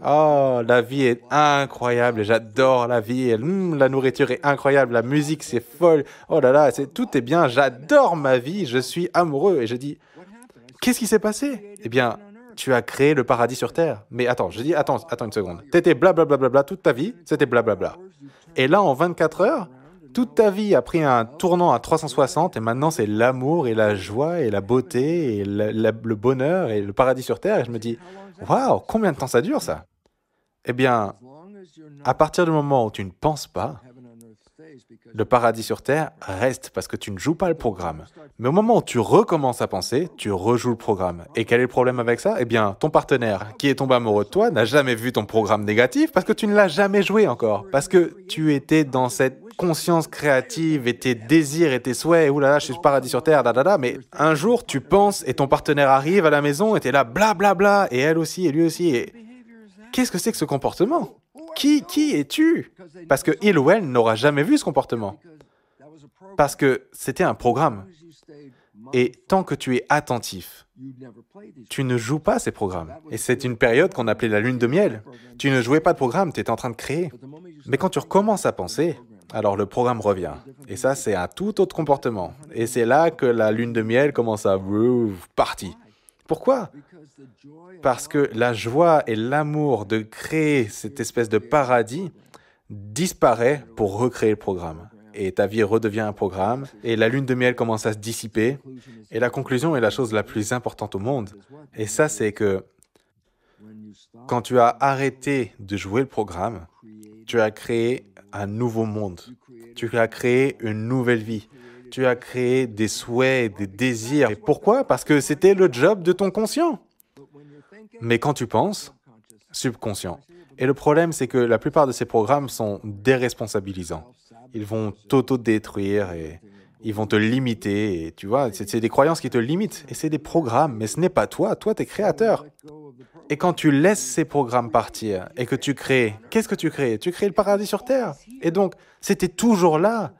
oh, la vie est incroyable, j'adore la vie, la nourriture est incroyable, la musique c'est folle, oh là là, tout est bien, j'adore ma vie, je suis amoureux. Et je dis, qu'est-ce qui s'est passé? Eh bien, tu as créé le paradis sur Terre. Mais attends, je dis, attends une seconde. Tu étais blablabla toute ta vie, c'était blablabla. Et là, en 24 heures, toute ta vie a pris un tournant à 360 et maintenant c'est l'amour et la joie et la beauté et le bonheur et le paradis sur Terre. Et je me dis, waouh, combien de temps ça dure ça? Eh bien, à partir du moment où tu ne penses pas, le paradis sur Terre reste parce que tu ne joues pas le programme. Mais au moment où tu recommences à penser, tu rejoues le programme. Et quel est le problème avec ça? Eh bien, ton partenaire qui est tombé amoureux de toi n'a jamais vu ton programme négatif parce que tu ne l'as jamais joué encore. Parce que tu étais dans cette conscience créative et tes désirs et tes souhaits. Ouh là là, je suis paradis sur Terre, mais un jour, tu penses et ton partenaire arrive à la maison et t'es là, blablabla, bla, bla, et elle aussi, et lui aussi. Et qu'est-ce que c'est que ce comportement? Qui es-tu? Parce que il ou elle n'aura jamais vu ce comportement. Parce que c'était un programme. Et tant que tu es attentif, tu ne joues pas ces programmes. Et c'est une période qu'on appelait la lune de miel. Tu ne jouais pas de programme, tu étais en train de créer. Mais quand tu recommences à penser, alors le programme revient. Et ça, c'est un tout autre comportement. Et c'est là que la lune de miel commence à partir. Pourquoi? Parce que la joie et l'amour de créer cette espèce de paradis disparaît pour recréer le programme. Et ta vie redevient un programme, et la lune de miel commence à se dissiper. Et la conclusion est la chose la plus importante au monde. Et ça, c'est que quand tu as arrêté de jouer le programme, tu as créé un nouveau monde. Tu as créé une nouvelle vie. Tu as créé des souhaits, des désirs. Et pourquoi? Parce que c'était le job de ton conscient. Mais quand tu penses, subconscient. Et le problème, c'est que la plupart de ces programmes sont déresponsabilisants. Ils vont t'auto-détruire et ils vont te limiter. Et tu vois, c'est des croyances qui te limitent. Et c'est des programmes, mais ce n'est pas toi. Toi, tu es créateur. Et quand tu laisses ces programmes partir et que tu crées, qu'est-ce que tu crées? Tu crées le paradis sur Terre. Et donc, c'était toujours là.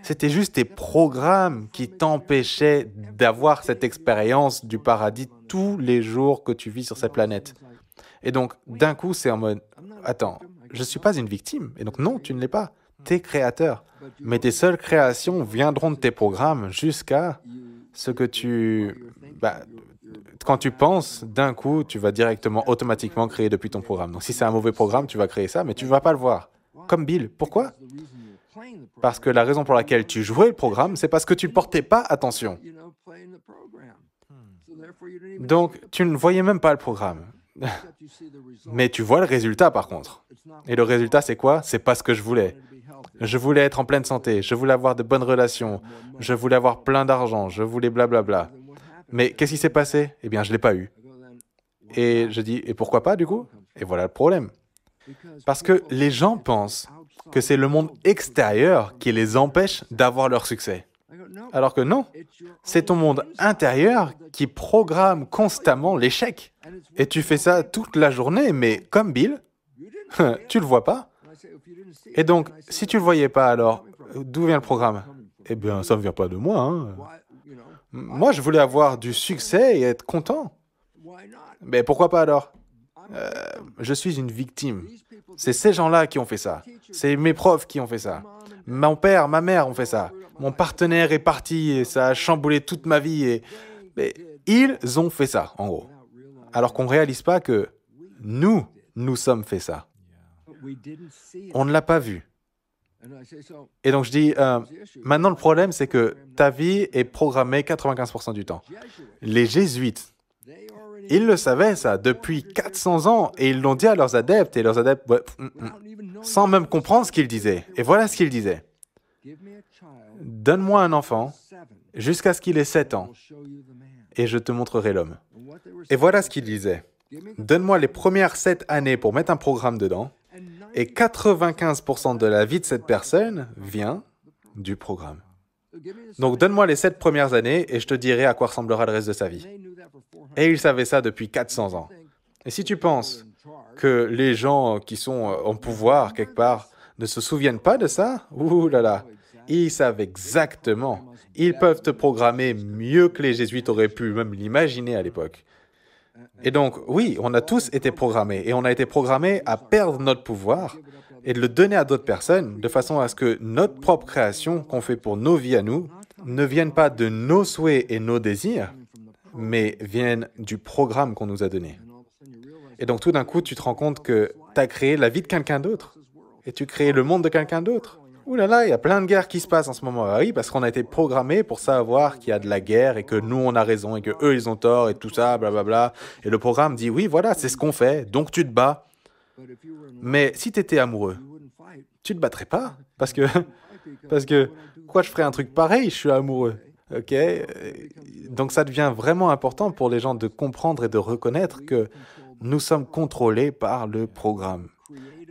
C'était juste tes programmes qui t'empêchaient d'avoir cette expérience du paradis tous les jours que tu vis sur cette planète. Et donc, d'un coup, c'est en mode, attends, je ne suis pas une victime. Et donc, non, tu ne l'es pas. Tu es créateur. Mais tes seules créations viendront de tes programmes jusqu'à ce que quand tu penses, d'un coup, tu vas directement, automatiquement créer depuis ton programme. Donc, si c'est un mauvais programme, tu vas créer ça, mais tu ne vas pas le voir. Comme Bill. Pourquoi? Parce que la raison pour laquelle tu jouais le programme, c'est parce que tu ne portais pas attention. Donc, tu ne voyais même pas le programme. Mais tu vois le résultat, par contre. Et le résultat, c'est quoi? C'est pas ce que je voulais. Je voulais être en pleine santé, je voulais avoir de bonnes relations, je voulais avoir plein d'argent, je voulais blablabla. Mais qu'est-ce qui s'est passé? Eh bien, je ne l'ai pas eu. Et je dis, et pourquoi pas, du coup? Et voilà le problème. Parce que les gens pensent que c'est le monde extérieur qui les empêche d'avoir leur succès. Alors que non, c'est ton monde intérieur qui programme constamment l'échec. Et tu fais ça toute la journée, mais comme Bill, tu le vois pas. Et donc, si tu le voyais pas, alors, d'où vient le programme? Eh bien, ça ne vient pas de moi. Hein. Moi, je voulais avoir du succès et être content. Mais pourquoi pas alors? Je suis une victime. C'est ces gens-là qui ont fait ça. C'est mes profs qui ont fait ça. Mon père, ma mère ont fait ça. Mon partenaire est parti et ça a chamboulé toute ma vie. Mais ils ont fait ça, en gros. Alors qu'on ne réalise pas que nous sommes fait ça. On ne l'a pas vu. Et donc je dis, maintenant le problème c'est que ta vie est programmée 95% du temps. Les jésuites, ils le savaient ça depuis 400 ans et ils l'ont dit à leurs adeptes et leurs adeptes, sans même comprendre ce qu'ils disaient. Et voilà ce qu'ils disaient. Donne-moi un enfant jusqu'à ce qu'il ait 7 ans et je te montrerai l'homme. Et voilà ce qu'ils disaient. Donne-moi les premières 7 années pour mettre un programme dedans. Et 95% de la vie de cette personne vient du programme. Donc, donne-moi les 7 premières années et je te dirai à quoi ressemblera le reste de sa vie. Et ils savaient ça depuis 400 ans. Et si tu penses que les gens qui sont en pouvoir quelque part ne se souviennent pas de ça, ouh là là, ils savent exactement. Ils peuvent te programmer mieux que les jésuites auraient pu même l'imaginer à l'époque. Et donc, oui, on a tous été programmés, et on a été programmés à perdre notre pouvoir et de le donner à d'autres personnes, de façon à ce que notre propre création qu'on fait pour nos vies à nous ne vienne pas de nos souhaits et nos désirs, mais viennent du programme qu'on nous a donné. Et donc, tout d'un coup, tu te rends compte que tu as créé la vie de quelqu'un d'autre, et tu crées le monde de quelqu'un d'autre. Ouh là là, il y a plein de guerres qui se passent en ce moment. Ah oui, parce qu'on a été programmés pour savoir qu'il y a de la guerre et que nous, on a raison et que eux, ils ont tort et tout ça, blablabla. Et le programme dit, oui, voilà, c'est ce qu'on fait, donc tu te bats. Mais si tu étais amoureux, tu te battrais pas. Parce que, quoi, je ferais un truc pareil, je suis amoureux. Ok? Donc ça devient vraiment important pour les gens de comprendre et de reconnaître que nous sommes contrôlés par le programme.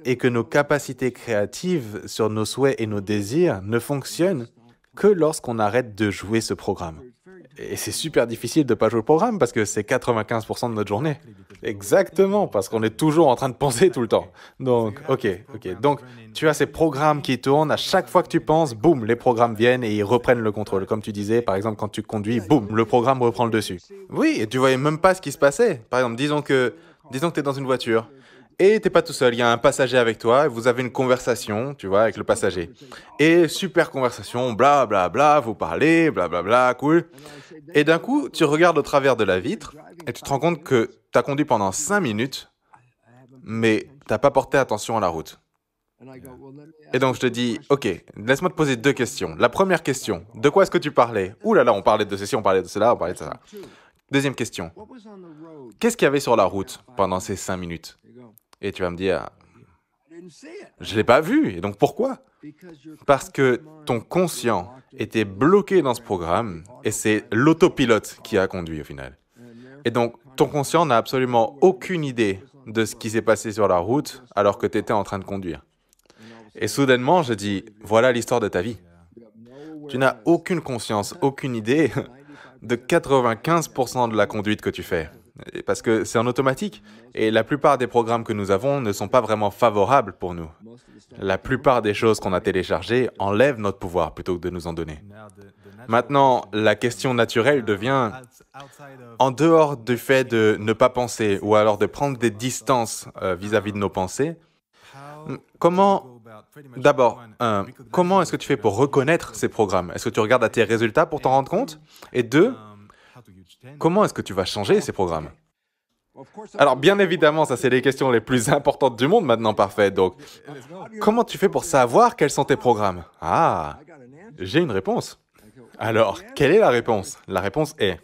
Et que nos capacités créatives sur nos souhaits et nos désirs ne fonctionnent que lorsqu'on arrête de jouer ce programme. Et c'est super difficile de ne pas jouer le programme parce que c'est 95% de notre journée. Exactement, parce qu'on est toujours en train de penser tout le temps. Donc, ok. Donc, tu as ces programmes qui tournent, à chaque fois que tu penses, boum, les programmes viennent et ils reprennent le contrôle. Comme tu disais, par exemple, quand tu conduis, boum, le programme reprend le dessus. Oui, et tu voyais même pas ce qui se passait. Par exemple, disons que tu es dans une voiture. Et t'es pas tout seul, il y a un passager avec toi, et vous avez une conversation, tu vois, avec le passager. Et super conversation, bla bla bla, vous parlez, bla bla bla, cool. Et d'un coup, tu regardes au travers de la vitre, et tu te rends compte que t'as conduit pendant 5 minutes, mais t'as pas porté attention à la route. Et donc je te dis, ok, laisse-moi te poser 2 questions. La première question, de quoi est-ce que tu parlais? Ouh là là, on parlait de ceci, on parlait de cela, on parlait de ça. Deuxième question, qu'est-ce qu'il y avait sur la route pendant ces 5 minutes? Et tu vas me dire, je ne l'ai pas vu. Et donc pourquoi? Parce que ton conscient était bloqué dans ce programme et c'est l'autopilote qui a conduit au final. Et donc ton conscient n'a absolument aucune idée de ce qui s'est passé sur la route alors que tu étais en train de conduire. Et soudainement, je dis, voilà l'histoire de ta vie. Tu n'as aucune conscience, aucune idée de 95% de la conduite que tu fais. Parce que c'est en automatique. Et la plupart des programmes que nous avons ne sont pas vraiment favorables pour nous. La plupart des choses qu'on a téléchargées enlèvent notre pouvoir plutôt que de nous en donner. Maintenant, la question naturelle devient, en dehors du fait de ne pas penser ou alors de prendre des distances vis-à-vis de nos pensées, d'abord, comment est-ce que tu fais pour reconnaître ces programmes? Est-ce que tu regardes à tes résultats pour t'en rendre compte? Et deux, comment est-ce que tu vas changer ces programmes? Alors, bien évidemment, ça c'est les questions les plus importantes du monde maintenant, parfait. Donc, comment tu fais pour savoir quels sont tes programmes? Ah, j'ai une réponse. Alors, quelle est la réponse? La réponse est,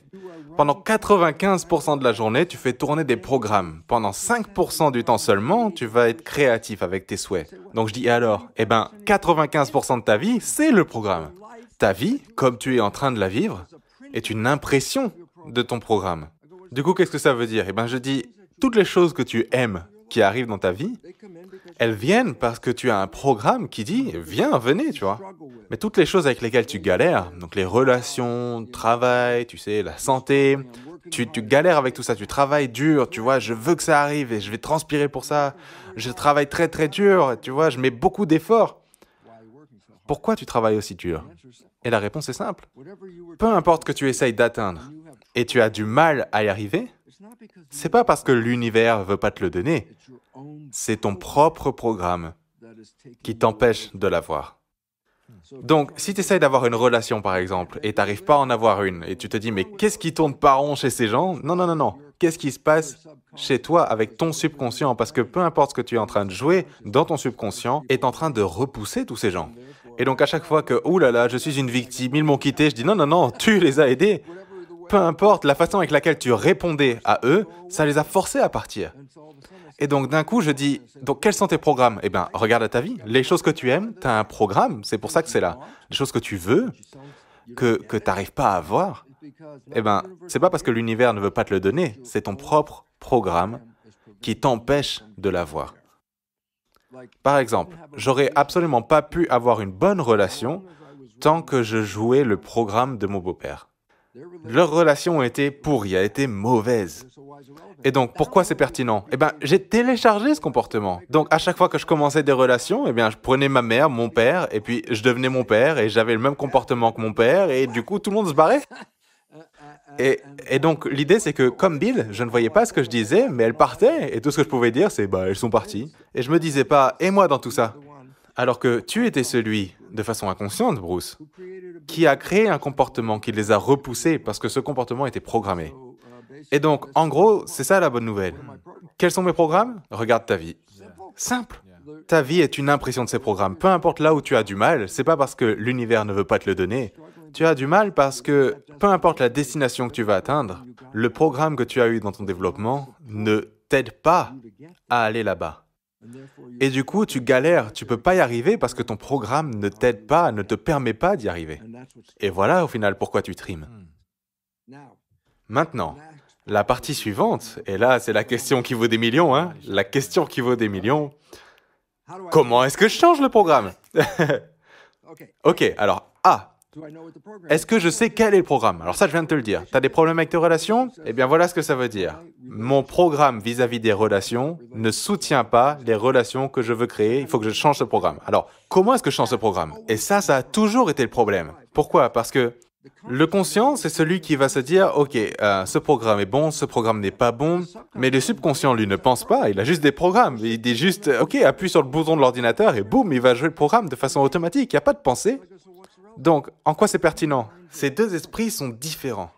pendant 95% de la journée, tu fais tourner des programmes. Pendant 5% du temps seulement, tu vas être créatif avec tes souhaits. Donc je dis, et alors? Eh bien, 95% de ta vie, c'est le programme. Ta vie, comme tu es en train de la vivre, est une impression de ton programme. Du coup, qu'est-ce que ça veut dire? Eh bien, je dis, toutes les choses que tu aimes qui arrivent dans ta vie, elles viennent parce que tu as un programme qui dit « Viens, venez », tu vois. Mais toutes les choses avec lesquelles tu galères, donc les relations, le travail, tu sais, la santé, tu galères avec tout ça, tu travailles dur, tu vois, je veux que ça arrive et je vais transpirer pour ça. Je travaille très très dur, tu vois, je mets beaucoup d'efforts. Pourquoi tu travailles aussi dur? Et la réponse est simple. Peu importe ce que tu essayes d'atteindre et tu as du mal à y arriver, c'est pas parce que l'univers veut pas te le donner, c'est ton propre programme qui t'empêche de l'avoir. Donc, si tu essayes d'avoir une relation, par exemple, et tu n'arrives pas à en avoir une, et tu te dis, mais qu'est-ce qui tourne pas rond chez ces gens? Non, non, non, non. Qu'est-ce qui se passe chez toi avec ton subconscient? Parce que peu importe ce que tu es en train de jouer, dans ton subconscient, est en train de repousser tous ces gens. Et donc, à chaque fois que, ouh là là, je suis une victime, ils m'ont quitté, je dis, non, non, non, tu les as aidés. Peu importe la façon avec laquelle tu répondais à eux, ça les a forcés à partir. Et donc, d'un coup, je dis, donc, quels sont tes programmes? Eh bien, regarde à ta vie. Les choses que tu aimes, tu as un programme, c'est pour ça que c'est là. Les choses que tu veux, que tu n'arrives pas à avoir, eh bien, c'est pas parce que l'univers ne veut pas te le donner, c'est ton propre programme qui t'empêche de l'avoir. Par exemple, j'aurais absolument pas pu avoir une bonne relation tant que je jouais le programme de mon beau-père. Leur relation a été pourrie, a été mauvaise. Et donc, pourquoi c'est pertinent? Eh bien, j'ai téléchargé ce comportement. Donc, à chaque fois que je commençais des relations, eh bien, je prenais ma mère, mon père, et puis je devenais mon père, et j'avais le même comportement que mon père, et du coup, tout le monde se barrait. Et donc, l'idée, c'est que, comme Bill, je ne voyais pas ce que je disais, mais elle partait, et tout ce que je pouvais dire, c'est « bah, elles sont parties ». Et je me disais pas « et moi dans tout ça ?» Alors que tu étais celui, de façon inconsciente, Bruce, qui a créé un comportement qui les a repoussés parce que ce comportement était programmé. Et donc, en gros, c'est ça la bonne nouvelle. Quels sont mes programmes? Regarde ta vie. Simple. Ta vie est une impression de ces programmes. Peu importe là où tu as du mal, c'est pas parce que l'univers ne veut pas te le donner. Tu as du mal parce que, peu importe la destination que tu vas atteindre, le programme que tu as eu dans ton développement ne t'aide pas à aller là-bas. Et du coup, tu galères, tu peux pas y arriver parce que ton programme ne t'aide pas, ne te permet pas d'y arriver. Et voilà au final pourquoi tu trimes. Maintenant, la partie suivante, et là c'est la question qui vaut des millions, hein, la question qui vaut des millions, comment est-ce que je change le programme? Ok, alors A. Est-ce que je sais quel est le programme? Alors ça, je viens de te le dire. Tu as des problèmes avec tes relations? Eh bien, voilà ce que ça veut dire. Mon programme vis-à-vis des relations ne soutient pas les relations que je veux créer. Il faut que je change ce programme. Alors, comment est-ce que je change ce programme? Et ça a toujours été le problème. Pourquoi? Parce que le conscient, c'est celui qui va se dire « Ok, ce programme est bon, ce programme n'est pas bon. » Mais le subconscient, lui, ne pense pas. Il a juste des programmes. Il dit juste « Ok, appuie sur le bouton de l'ordinateur et boum, il va jouer le programme de façon automatique. Il n'y a pas de pensée. » Donc, en quoi c'est pertinent? Ces deux esprits sont différents.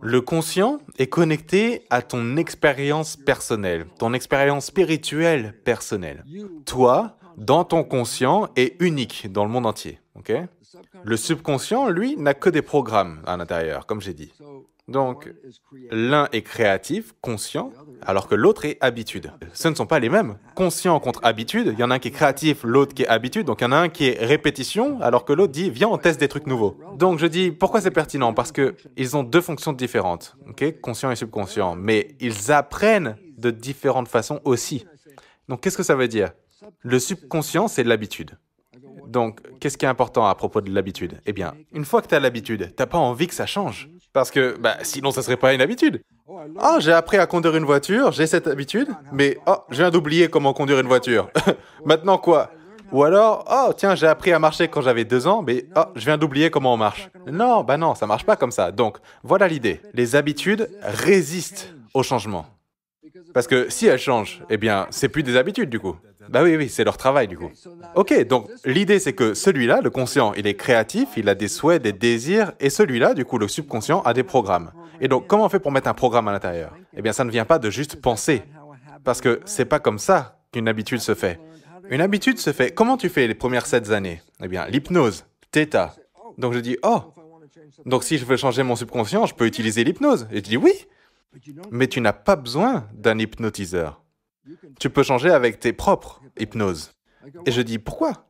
Le conscient est connecté à ton expérience personnelle, ton expérience spirituelle personnelle. Toi, dans ton conscient, est unique dans le monde entier. Okay? Le subconscient, lui, n'a que des programmes à l'intérieur, comme j'ai dit. Donc, l'un est créatif, conscient, alors que l'autre est habitude. Ce ne sont pas les mêmes. Conscient contre habitude, il y en a un qui est créatif, l'autre qui est habitude, donc il y en a un qui est répétition, alors que l'autre dit « viens, on teste des trucs nouveaux ». Donc je dis, pourquoi c'est pertinent? Parce qu'ils ont deux fonctions différentes, ok, conscient et subconscient, mais ils apprennent de différentes façons aussi. Donc qu'est-ce que ça veut dire? Le subconscient, c'est l'habitude. Donc, qu'est-ce qui est important à propos de l'habitude? Eh bien, une fois que tu as l'habitude, tu n'as pas envie que ça change. Parce que, sinon, ça serait pas une habitude. Ah, j'ai appris à conduire une voiture, j'ai cette habitude, mais je viens d'oublier comment conduire une voiture. Maintenant quoi? Ou alors, tiens, j'ai appris à marcher quand j'avais 2 ans, mais je viens d'oublier comment on marche. Non, non, ça marche pas comme ça. Donc, voilà l'idée. Les habitudes résistent au changement. Parce que si elles changent, eh bien, c'est plus des habitudes du coup. Oui, c'est leur travail du coup. Ok, donc l'idée c'est que celui-là, le conscient, il est créatif, il a des souhaits, des désirs, et celui-là, du coup, le subconscient, a des programmes. Et donc, comment on fait pour mettre un programme à l'intérieur? Eh bien, ça ne vient pas de juste penser. Parce que c'est pas comme ça qu'une habitude se fait. Une habitude se fait... Comment tu fais les premières 7 années? Eh bien, l'hypnose, theta. Donc je dis, donc si je veux changer mon subconscient, je peux utiliser l'hypnose. Et tu dis, oui, mais tu n'as pas besoin d'un hypnotiseur. Tu peux changer avec tes propres hypnoses. Et je dis, pourquoi?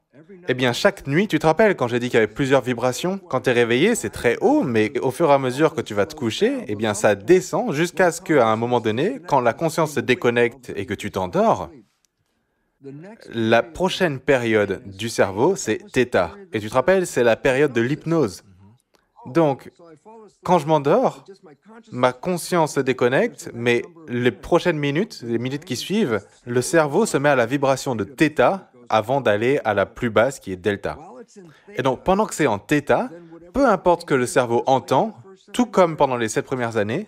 Eh bien, chaque nuit, tu te rappelles quand j'ai dit qu'il y avait plusieurs vibrations? Quand tu es réveillé, c'est très haut, mais au fur et à mesure que tu vas te coucher, eh bien, ça descend jusqu'à ce qu'à un moment donné, quand la conscience se déconnecte et que tu t'endors, la prochaine période du cerveau, c'est theta. Et tu te rappelles, c'est la période de l'hypnose. Donc, quand je m'endors, ma conscience se déconnecte, mais les prochaines minutes, les minutes qui suivent, le cerveau se met à la vibration de theta avant d'aller à la plus basse qui est delta. Et donc, pendant que c'est en theta, peu importe ce que le cerveau entend, tout comme pendant les 7 premières années,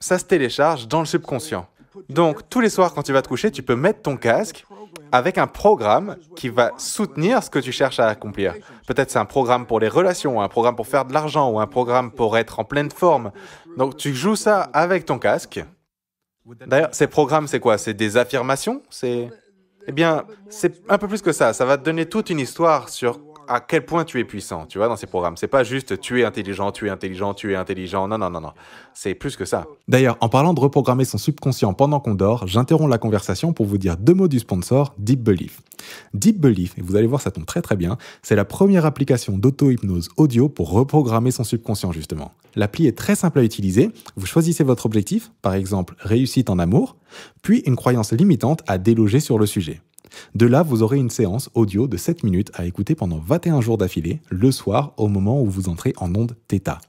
ça se télécharge dans le subconscient. Donc, tous les soirs, quand tu vas te coucher, tu peux mettre ton casque avec un programme qui va soutenir ce que tu cherches à accomplir. Peut-être c'est un programme pour les relations, un programme pour faire de l'argent, ou un programme pour être en pleine forme. Donc, tu joues ça avec ton casque. D'ailleurs, ces programmes, c'est quoi? C'est des affirmations? Eh bien, c'est un peu plus que ça. Ça va te donner toute une histoire sur à quel point tu es puissant, tu vois, dans ces programmes. C'est pas juste tu es intelligent, tu es intelligent, tu es intelligent. Non. C'est plus que ça. D'ailleurs, en parlant de reprogrammer son subconscient pendant qu'on dort, j'interromps la conversation pour vous dire 2 mots du sponsor, Deep Belief. Deep Belief, et vous allez voir, ça tombe très bien, c'est la première application d'auto-hypnose audio pour reprogrammer son subconscient, justement. L'appli est très simple à utiliser. Vous choisissez votre objectif, par exemple, réussite en amour, puis une croyance limitante à déloger sur le sujet. De là, vous aurez une séance audio de 7 minutes à écouter pendant 21 jours d'affilée, le soir, au moment où vous entrez en onde θ.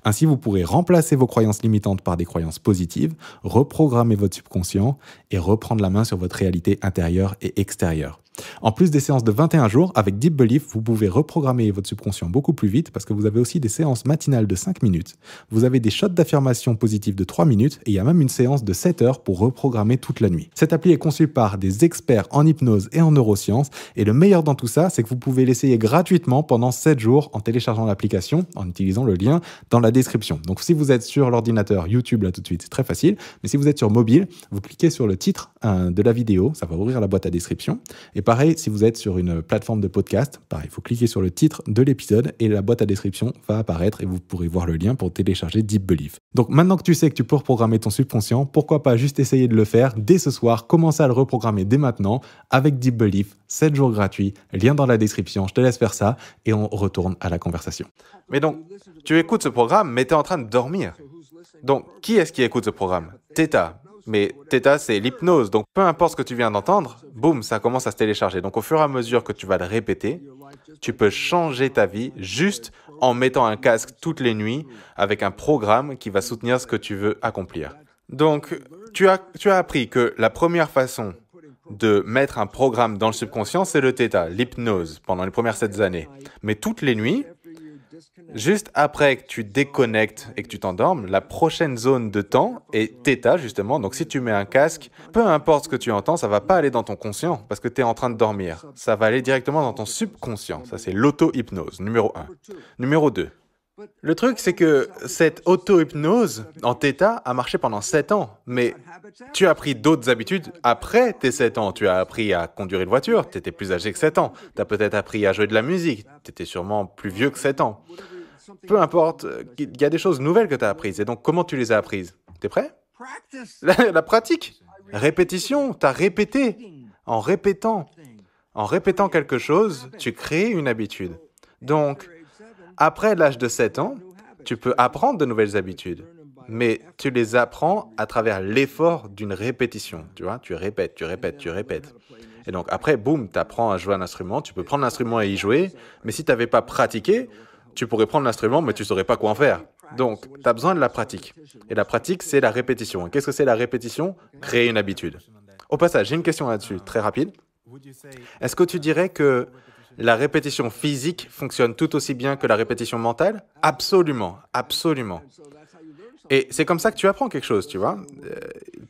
Ainsi, vous pourrez remplacer vos croyances limitantes par des croyances positives, reprogrammer votre subconscient et reprendre la main sur votre réalité intérieure et extérieure. En plus des séances de 21 jours, avec Deep Belief, vous pouvez reprogrammer votre subconscient beaucoup plus vite parce que vous avez aussi des séances matinales de 5 minutes. Vous avez des shots d'affirmation positives de 3 minutes et il y a même une séance de 7 heures pour reprogrammer toute la nuit. Cette appli est conçue par des experts en hypnose et en neurosciences et le meilleur dans tout ça, c'est que vous pouvez l'essayer gratuitement pendant 7 jours en téléchargeant l'application, en utilisant le lien dans la description. Donc si vous êtes sur l'ordinateur, YouTube là tout de suite, c'est très facile, mais si vous êtes sur mobile, vous cliquez sur le titre de la vidéo, ça va ouvrir la boîte à description. Et pareil, si vous êtes sur une plateforme de podcast, pareil, il faut cliquer sur le titre de l'épisode et la boîte à description va apparaître et vous pourrez voir le lien pour télécharger Deep Belief. Donc maintenant que tu sais que tu peux reprogrammer ton subconscient, pourquoi pas juste essayer de le faire dès ce soir, commencer à le reprogrammer dès maintenant avec Deep Belief, 7 jours gratuits, lien dans la description, je te laisse faire ça et on retourne à la conversation. Mais donc, tu écoutes ce programme, mais tu es en train de dormir. Donc, qui est-ce qui écoute ce programme? Theta. Mais theta, c'est l'hypnose. Donc, peu importe ce que tu viens d'entendre, boum, ça commence à se télécharger. Donc, au fur et à mesure que tu vas le répéter, tu peux changer ta vie juste en mettant un casque toutes les nuits avec un programme qui va soutenir ce que tu veux accomplir. Donc, tu as appris que la première façon de mettre un programme dans le subconscient, c'est le theta, l'hypnose, pendant les premières 7 années. Mais toutes les nuits, juste après que tu déconnectes et que tu t'endormes, la prochaine zone de temps est θ, justement. Donc, si tu mets un casque, peu importe ce que tu entends, ça ne va pas aller dans ton conscient parce que tu es en train de dormir. Ça va aller directement dans ton subconscient. Ça, c'est l'auto-hypnose, numéro 1. Numéro 2. Le truc, c'est que cette auto-hypnose en θ a marché pendant 7 ans. Mais tu as appris d'autres habitudes après tes 7 ans. Tu as appris à conduire une voiture, tu étais plus âgé que 7 ans. Tu as peut-être appris à jouer de la musique, tu étais sûrement plus vieux que 7 ans. Peu importe, il y a des choses nouvelles que tu as apprises. Et donc, comment tu les as apprises? T'es prêt? La pratique. Répétition, tu as répété. En répétant. En répétant quelque chose, tu crées une habitude. Donc, après l'âge de 7 ans, tu peux apprendre de nouvelles habitudes. Mais tu les apprends à travers l'effort d'une répétition. Tu vois, tu répètes, tu répètes, tu répètes. Et donc après, boum, tu apprends à jouer un instrument, tu peux prendre l'instrument et y jouer, mais si tu n'avais pas pratiqué, tu pourrais prendre l'instrument, mais tu ne saurais pas quoi en faire. Donc, tu as besoin de la pratique. Et la pratique, c'est la répétition. Et qu'est-ce que c'est la répétition? Créer une habitude. Au passage, j'ai une question là-dessus, très rapide. Est-ce que tu dirais que la répétition physique fonctionne tout aussi bien que la répétition mentale? Absolument, absolument. Et c'est comme ça que tu apprends quelque chose, tu vois.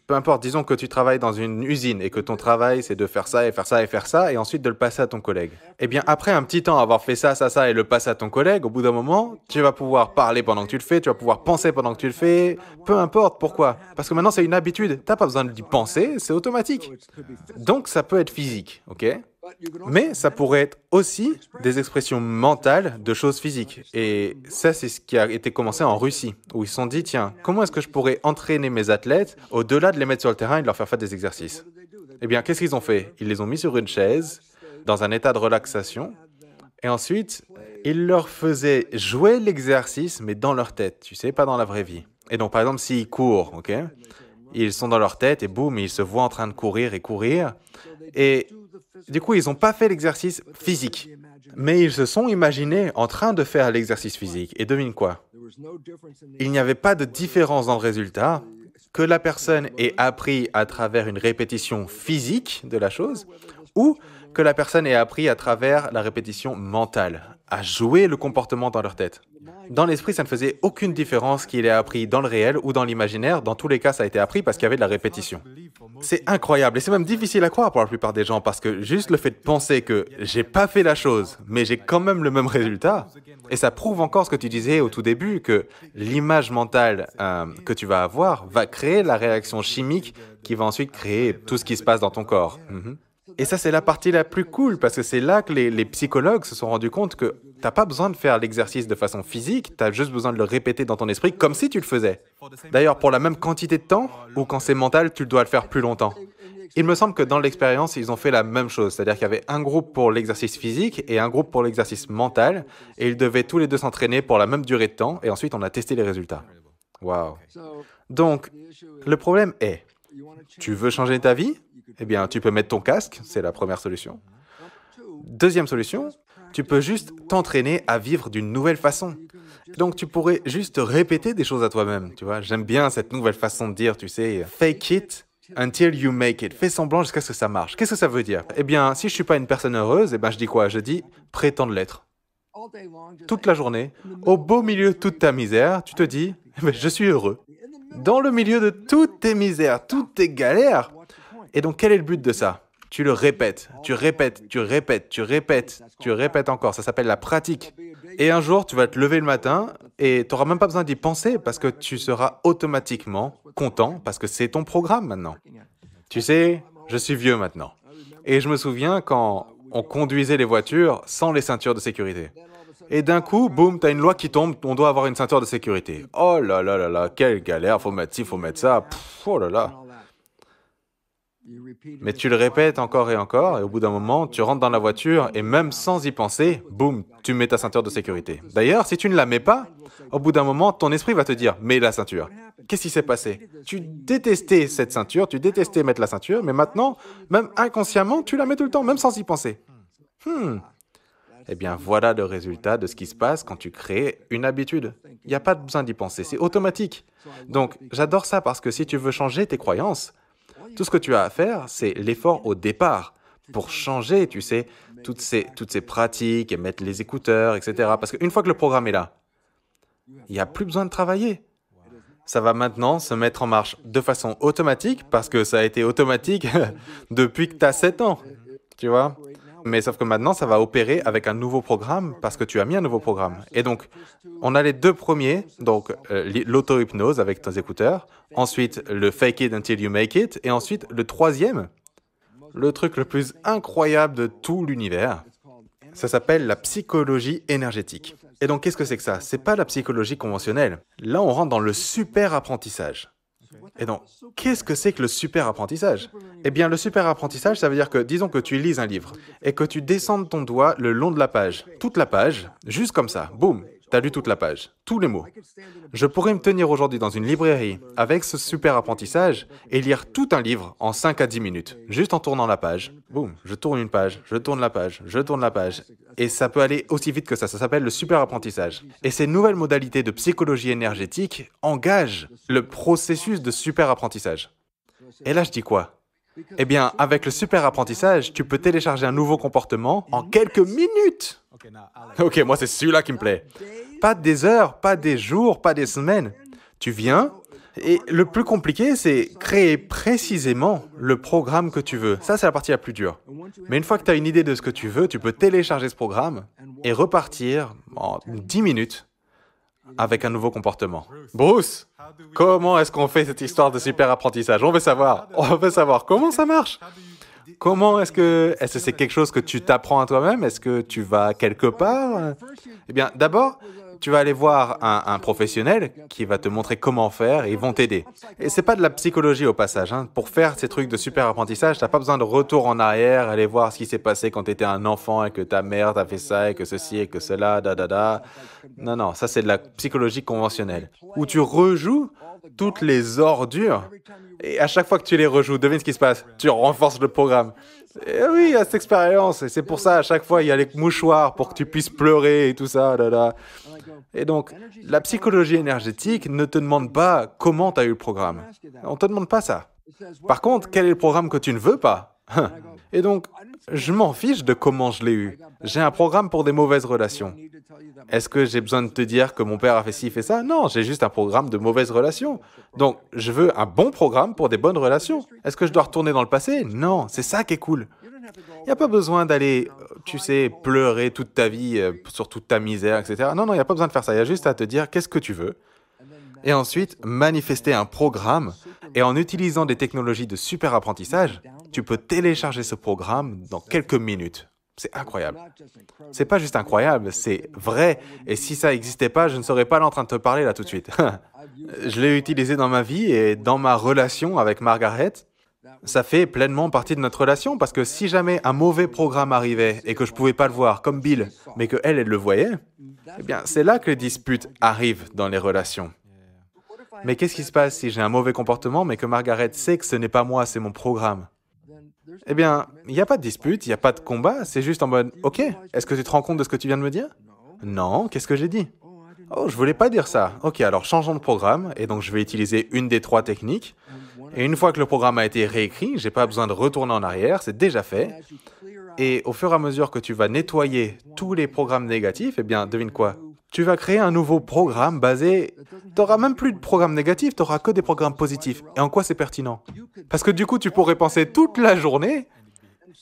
Peu importe, disons que tu travailles dans une usine et que ton travail, c'est de faire ça et faire ça et faire ça, et ensuite de le passer à ton collègue. Eh bien, après un petit temps avoir fait ça, ça, ça, et le passer à ton collègue, au bout d'un moment, tu vas pouvoir parler pendant que tu le fais, tu vas pouvoir penser pendant que tu le fais, peu importe, pourquoi? Parce que maintenant, c'est une habitude, t'as pas besoin d'y penser, c'est automatique. Donc, ça peut être physique, ok? Mais ça pourrait être aussi des expressions mentales de choses physiques. Et ça, c'est ce qui a été commencé en Russie, où ils se sont dit, tiens, comment est-ce que je pourrais entraîner mes athlètes au-delà de les mettre sur le terrain et de leur faire des exercices? Eh bien, qu'est-ce qu'ils ont fait? Ils les ont mis sur une chaise, dans un état de relaxation, et ensuite, ils leur faisaient jouer l'exercice, mais dans leur tête, tu sais, pas dans la vraie vie. Et donc, par exemple, s'ils courent, ok? Ils sont dans leur tête, et boum, ils se voient en train de courir et courir, et du coup, ils n'ont pas fait l'exercice physique, mais ils se sont imaginés en train de faire l'exercice physique. Et devine quoi? Il n'y avait pas de différence dans le résultat, que la personne ait appris à travers une répétition physique de la chose, ou que la personne ait appris à travers la répétition mentale, à jouer le comportement dans leur tête. Dans l'esprit, ça ne faisait aucune différence qu'il ait appris dans le réel ou dans l'imaginaire. Dans tous les cas, ça a été appris parce qu'il y avait de la répétition. C'est incroyable et c'est même difficile à croire pour la plupart des gens parce que juste le fait de penser que j'ai pas fait la chose, mais j'ai quand même le même résultat, et ça prouve encore ce que tu disais au tout début, que l'image mentale que tu vas avoir va créer la réaction chimique qui va ensuite créer tout ce qui se passe dans ton corps. Et ça, c'est la partie la plus cool, parce que c'est là que les psychologues se sont rendus compte que tu n'as pas besoin de faire l'exercice de façon physique, tu as juste besoin de le répéter dans ton esprit comme si tu le faisais. D'ailleurs, pour la même quantité de temps, ou quand c'est mental, tu dois le faire plus longtemps. Il me semble que dans l'expérience, ils ont fait la même chose, c'est-à-dire qu'il y avait un groupe pour l'exercice physique et un groupe pour l'exercice mental, et ils devaient tous les deux s'entraîner pour la même durée de temps, et ensuite on a testé les résultats. Waouh. Donc, le problème est, tu veux changer ta vie? Eh bien, tu peux mettre ton casque, c'est la première solution. Deuxième solution, tu peux juste t'entraîner à vivre d'une nouvelle façon. Donc, tu pourrais juste répéter des choses à toi-même, tu vois. J'aime bien cette nouvelle façon de dire, tu sais, fake it until you make it. Fais semblant jusqu'à ce que ça marche. Qu'est-ce que ça veut dire? Eh bien, si je suis pas une personne heureuse, eh bien, je dis quoi? Je dis prétendre l'être. Toute la journée, au beau milieu de toute ta misère, tu te dis, eh bien, je suis heureux. Dans le milieu de toutes tes misères, toutes tes galères. Et donc, quel est le but de ça? Tu le répètes, tu répètes, tu répètes, tu répètes, tu répètes encore. Ça s'appelle la pratique. Et un jour, tu vas te lever le matin et tu n'auras même pas besoin d'y penser parce que tu seras automatiquement content parce que c'est ton programme maintenant. Tu sais, je suis vieux maintenant. Et je me souviens quand on conduisait les voitures sans les ceintures de sécurité. Et d'un coup, boum, tu as une loi qui tombe, on doit avoir une ceinture de sécurité. Oh là là là là, quelle galère, faut mettre ci, faut mettre ça. Pff, oh là là. Mais tu le répètes encore et encore, et au bout d'un moment, tu rentres dans la voiture, et même sans y penser, boum, tu mets ta ceinture de sécurité. D'ailleurs, si tu ne la mets pas, au bout d'un moment, ton esprit va te dire « mets la ceinture ». Qu'est-ce qui s'est passé? Tu détestais cette ceinture, tu détestais mettre la ceinture, mais maintenant, même inconsciemment, tu la mets tout le temps, même sans y penser. Eh bien, voilà le résultat de ce qui se passe quand tu crées une habitude. Il n'y a pas besoin d'y penser, c'est automatique. Donc, j'adore ça parce que si tu veux changer tes croyances, tout ce que tu as à faire, c'est l'effort au départ pour changer, tu sais, toutes ces pratiques et mettre les écouteurs, etc. Parce qu'une fois que le programme est là, il n'y a plus besoin de travailler. Ça va maintenant se mettre en marche de façon automatique parce que ça a été automatique depuis que tu as 7 ans, tu vois. Mais sauf que maintenant, ça va opérer avec un nouveau programme parce que tu as mis un nouveau programme. Et donc, on a les deux premiers, donc l'auto-hypnose avec tes écouteurs, ensuite le fake it until you make it, et ensuite le troisième, le truc le plus incroyable de tout l'univers, ça s'appelle la psychologie énergétique. Et donc, qu'est-ce que c'est que ça? C'est pas la psychologie conventionnelle. Là, on rentre dans le super apprentissage. Et donc, qu'est-ce que c'est que le super apprentissage? Eh bien, le super apprentissage, ça veut dire que, disons que tu lises un livre et que tu descendes ton doigt le long de la page, toute la page, juste comme ça, boum, t'as lu toute la page, tous les mots. Je pourrais me tenir aujourd'hui dans une librairie avec ce super apprentissage et lire tout un livre en 5 à 10 minutes, juste en tournant la page. Boum, je tourne une page, je tourne la page, je tourne la page. Et ça peut aller aussi vite que ça s'appelle le super apprentissage. Et ces nouvelles modalités de psychologie énergétique engagent le processus de super apprentissage. Et là, je dis quoi? Eh bien, avec le super apprentissage, tu peux télécharger un nouveau comportement en quelques minutes. Ok, moi c'est celui-là qui me plaît. Pas des heures, pas des jours, pas des semaines. Tu viens, et le plus compliqué, c'est créer précisément le programme que tu veux. Ça, c'est la partie la plus dure. Mais une fois que tu as une idée de ce que tu veux, tu peux télécharger ce programme et repartir en 10 minutes avec un nouveau comportement. Bruce, comment est-ce qu'on fait cette histoire de super apprentissage? On veut savoir comment ça marche. Comment est-ce que c'est quelque chose que tu t'apprends à toi-même? Est-ce que tu vas quelque part? Eh bien, d'abord, tu vas aller voir un professionnel qui va te montrer comment faire et ils vont t'aider. Et c'est pas de la psychologie au passage. Hein. Pour faire ces trucs de super apprentissage, t'as pas besoin de retour en arrière, aller voir ce qui s'est passé quand tu étais un enfant et que ta mère t'a fait ça et que ceci et que cela, da. Non, non, ça c'est de la psychologie conventionnelle. Où tu rejoues toutes les ordures et à chaque fois que tu les rejoues, devine ce qui se passe. Tu renforces le programme. Et oui, il y a cette expérience. Et c'est pour ça, à chaque fois, il y a les mouchoirs pour que tu puisses pleurer et tout ça. Et donc, la psychologie énergétique ne te demande pas comment tu as eu le programme. On ne te demande pas ça. Par contre, quel est le programme que tu ne veux pas? Et donc, je m'en fiche de comment je l'ai eu. J'ai un programme pour des mauvaises relations. Est-ce que j'ai besoin de te dire que mon père a fait ci, fait ça? Non, j'ai juste un programme de mauvaises relations. Donc, je veux un bon programme pour des bonnes relations. Est-ce que je dois retourner dans le passé? Non, c'est ça qui est cool. Il n'y a pas besoin d'aller, tu sais, pleurer toute ta vie sur toute ta misère, etc. Non, il n'y a pas besoin de faire ça. Il y a juste à te dire qu'est-ce que tu veux. Et ensuite, manifester un programme. Et en utilisant des technologies de super apprentissage, tu peux télécharger ce programme dans quelques minutes. C'est incroyable. C'est pas juste incroyable, c'est vrai. Et si ça n'existait pas, je ne serais pas là en train de te parler là tout de suite. Je l'ai utilisé dans ma vie et dans ma relation avec Margaret. Ça fait pleinement partie de notre relation parce que si jamais un mauvais programme arrivait et que je ne pouvais pas le voir comme Bill, mais que elle le voyait, eh bien, c'est là que les disputes arrivent dans les relations. Mais qu'est-ce qui se passe si j'ai un mauvais comportement mais que Margaret sait que ce n'est pas moi, c'est mon programme? Eh bien, il n'y a pas de dispute, il n'y a pas de combat, c'est juste en mode « Ok, est-ce que tu te rends compte de ce que tu viens de me dire ?»« Non, qu'est-ce que j'ai dit ?»« Oh, je voulais pas dire ça. Ok, alors changeons de programme, et donc je vais utiliser une des 3 techniques. Et une fois que le programme a été réécrit, j'ai pas besoin de retourner en arrière, c'est déjà fait. Et au fur et à mesure que tu vas nettoyer tous les programmes négatifs, eh bien, devine quoi? Tu vas créer un nouveau programme basé... Tu n'auras même plus de programme négatif, tu n'auras que des programmes positifs. Et en quoi c'est pertinent? Parce que du coup, tu pourrais penser toute la journée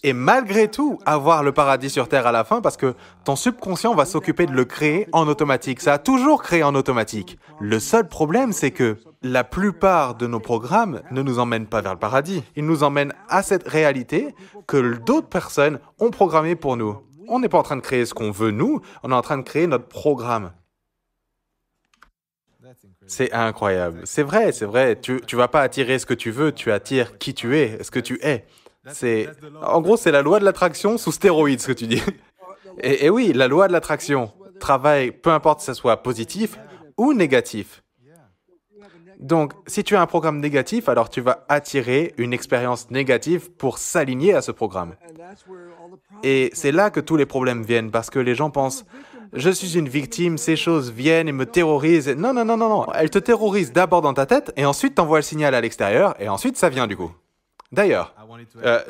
et malgré tout avoir le paradis sur Terre à la fin parce que ton subconscient va s'occuper de le créer en automatique. Ça a toujours créé en automatique. Le seul problème, c'est que la plupart de nos programmes ne nous emmènent pas vers le paradis. Ils nous emmènent à cette réalité que d'autres personnes ont programmée pour nous. On n'est pas en train de créer ce qu'on veut, nous, on est en train de créer notre programme. C'est incroyable. C'est vrai. Tu vas pas attirer ce que tu veux, tu attires qui tu es, ce que tu es. En gros, c'est la loi de l'attraction sous stéroïdes, ce que tu dis. Et oui, la loi de l'attraction travaille, peu importe si ça soit positif ou négatif. Donc, si tu as un programme négatif, alors tu vas attirer une expérience négative pour s'aligner à ce programme. Et c'est là que tous les problèmes viennent, parce que les gens pensent « Je suis une victime, ces choses viennent et me terrorisent. » Non. Elles te terrorisent d'abord dans ta tête, et ensuite t'envoient le signal à l'extérieur, et ensuite ça vient du coup. D'ailleurs,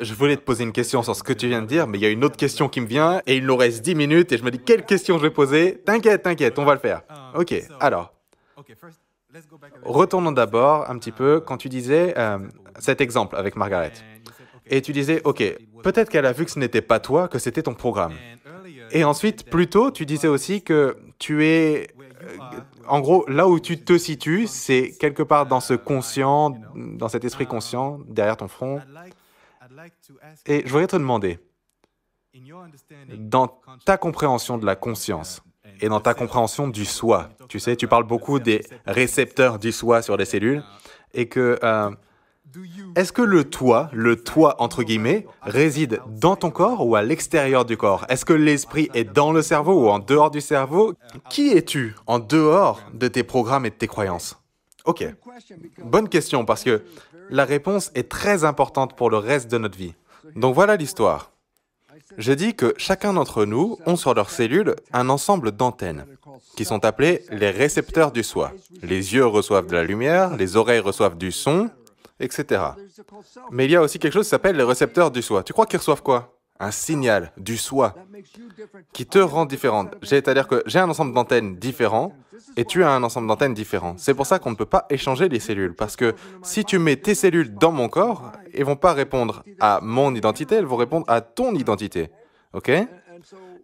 je voulais te poser une question sur ce que tu viens de dire, mais il y a une autre question qui me vient, et il nous reste 10 minutes, et je me dis « Quelle question je vais poser ?» T'inquiète, on va le faire. Ok, alors... Retournons d'abord un petit peu quand tu disais cet exemple avec Margaret. Et tu disais, ok, peut-être qu'elle a vu que ce n'était pas toi, que c'était ton programme. Et ensuite, plus tôt, tu disais aussi que tu es... en gros, là où tu te situes, c'est quelque part dans ce conscient, dans cet esprit conscient, derrière ton front. Et je voudrais te demander, dans ta compréhension de la conscience, et dans ta compréhension du soi. Tu sais, tu parles beaucoup des récepteurs du soi sur les cellules, et que est-ce que le toi entre guillemets, réside dans ton corps ou à l'extérieur du corps? Est-ce que l'esprit est dans le cerveau ou en dehors du cerveau? Qui es-tu en dehors de tes programmes et de tes croyances? Ok, bonne question parce que la réponse est très importante pour le reste de notre vie. Donc voilà l'histoire. Je dis que chacun d'entre nous ont sur leurs cellules un ensemble d'antennes qui sont appelées les récepteurs du soi. Les yeux reçoivent de la lumière, les oreilles reçoivent du son, etc. Mais il y a aussi quelque chose qui s'appelle les récepteurs du soi. Tu crois qu'ils reçoivent quoi? Un signal du soi qui te rend différente. C'est-à-dire que j'ai un ensemble d'antennes différents et tu as un ensemble d'antennes différents. C'est pour ça qu'on ne peut pas échanger les cellules. Parce que si tu mets tes cellules dans mon corps, elles ne vont pas répondre à mon identité, elles vont répondre à ton identité. OK?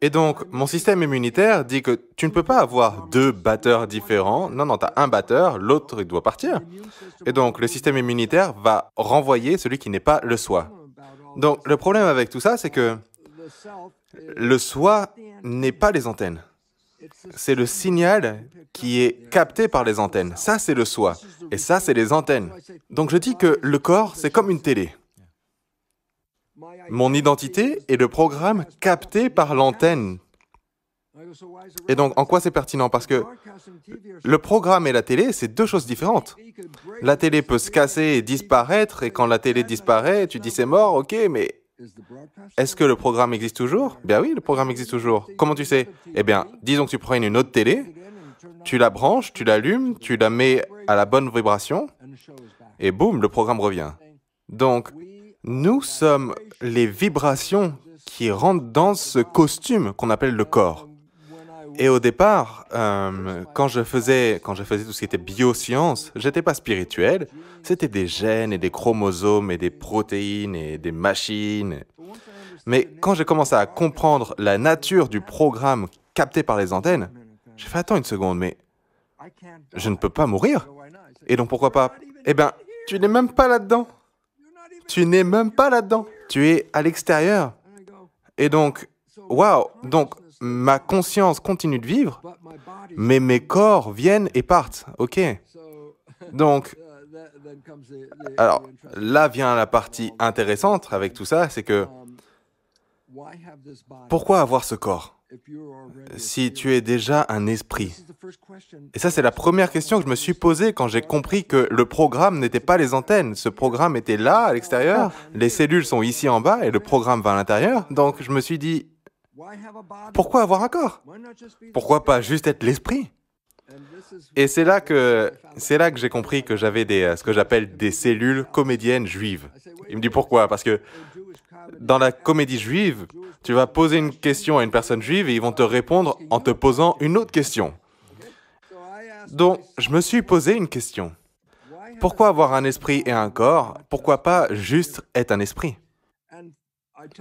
Et donc, mon système immunitaire dit que tu ne peux pas avoir deux batteurs différents. Non, non, tu as un batteur, l'autre, il doit partir. Et donc, le système immunitaire va renvoyer celui qui n'est pas le soi. Donc, le problème avec tout ça, c'est que le soi n'est pas les antennes. C'est le signal qui est capté par les antennes. Ça, c'est le soi. Et ça, c'est les antennes. Donc, je dis que le corps, c'est comme une télé. Mon identité est le programme capté par l'antenne. Et donc, en quoi c'est pertinent? Parce que le programme et la télé, c'est deux choses différentes. La télé peut se casser et disparaître, et quand la télé disparaît, tu dis c'est mort, ok, mais est-ce que le programme existe toujours? Bien oui, le programme existe toujours. Comment tu sais? Eh bien, disons que tu prends une autre télé, tu la branches, tu l'allumes, tu la mets à la bonne vibration, et boum, le programme revient. Donc, nous sommes les vibrations qui rentrent dans ce costume qu'on appelle le corps. Et au départ, quand je faisais tout ce qui était biosciences, j'étais pas spirituel, c'était des gènes et des chromosomes et des protéines et des machines. Mais quand j'ai commencé à comprendre la nature du programme capté par les antennes, j'ai fait attends une seconde, mais je ne peux pas mourir. Et donc pourquoi pas? Eh bien, tu n'es même pas là-dedans. Tu n'es même pas là-dedans. Tu es à l'extérieur. Et donc, waouh, donc ma conscience continue de vivre, mais mes corps viennent et partent. Ok. Donc, alors là vient la partie intéressante avec tout ça, c'est que pourquoi avoir ce corps si tu es déjà un esprit? Et ça, c'est la première question que je me suis posée quand j'ai compris que le programme n'était pas les antennes. Ce programme était là, à l'extérieur, les cellules sont ici en bas et le programme va à l'intérieur. Donc, je me suis dit, pourquoi avoir un corps? Pourquoi pas juste être l'esprit? Et c'est là que j'ai compris que j'avais ce que j'appelle des cellules comédiennes juives. Il me dit pourquoi? Parce que dans la comédie juive, tu vas poser une question à une personne juive et ils vont te répondre en te posant une autre question. Donc, je me suis posé une question. Pourquoi avoir un esprit et un corps? Pourquoi pas juste être un esprit?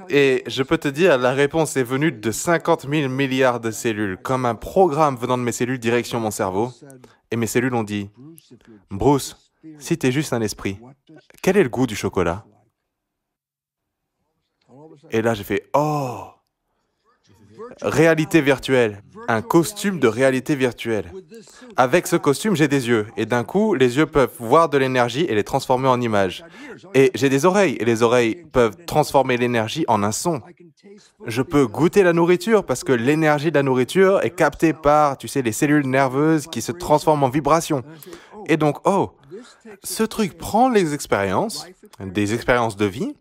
Et je peux te dire, la réponse est venue de 50 000 milliards de cellules, comme un programme venant de mes cellules direction mon cerveau. Et mes cellules ont dit, « Bruce, si tu es juste un esprit, quel est le goût du chocolat? » Et là, j'ai fait « Oh !» Réalité virtuelle, un costume de réalité virtuelle. Avec ce costume, j'ai des yeux, et d'un coup, les yeux peuvent voir de l'énergie et les transformer en images. Et j'ai des oreilles, et les oreilles peuvent transformer l'énergie en un son. Je peux goûter la nourriture, parce que l'énergie de la nourriture est captée par, tu sais, les cellules nerveuses qui se transforment en vibrations. Et donc, oh, ce truc prend les expériences, des expériences de vie,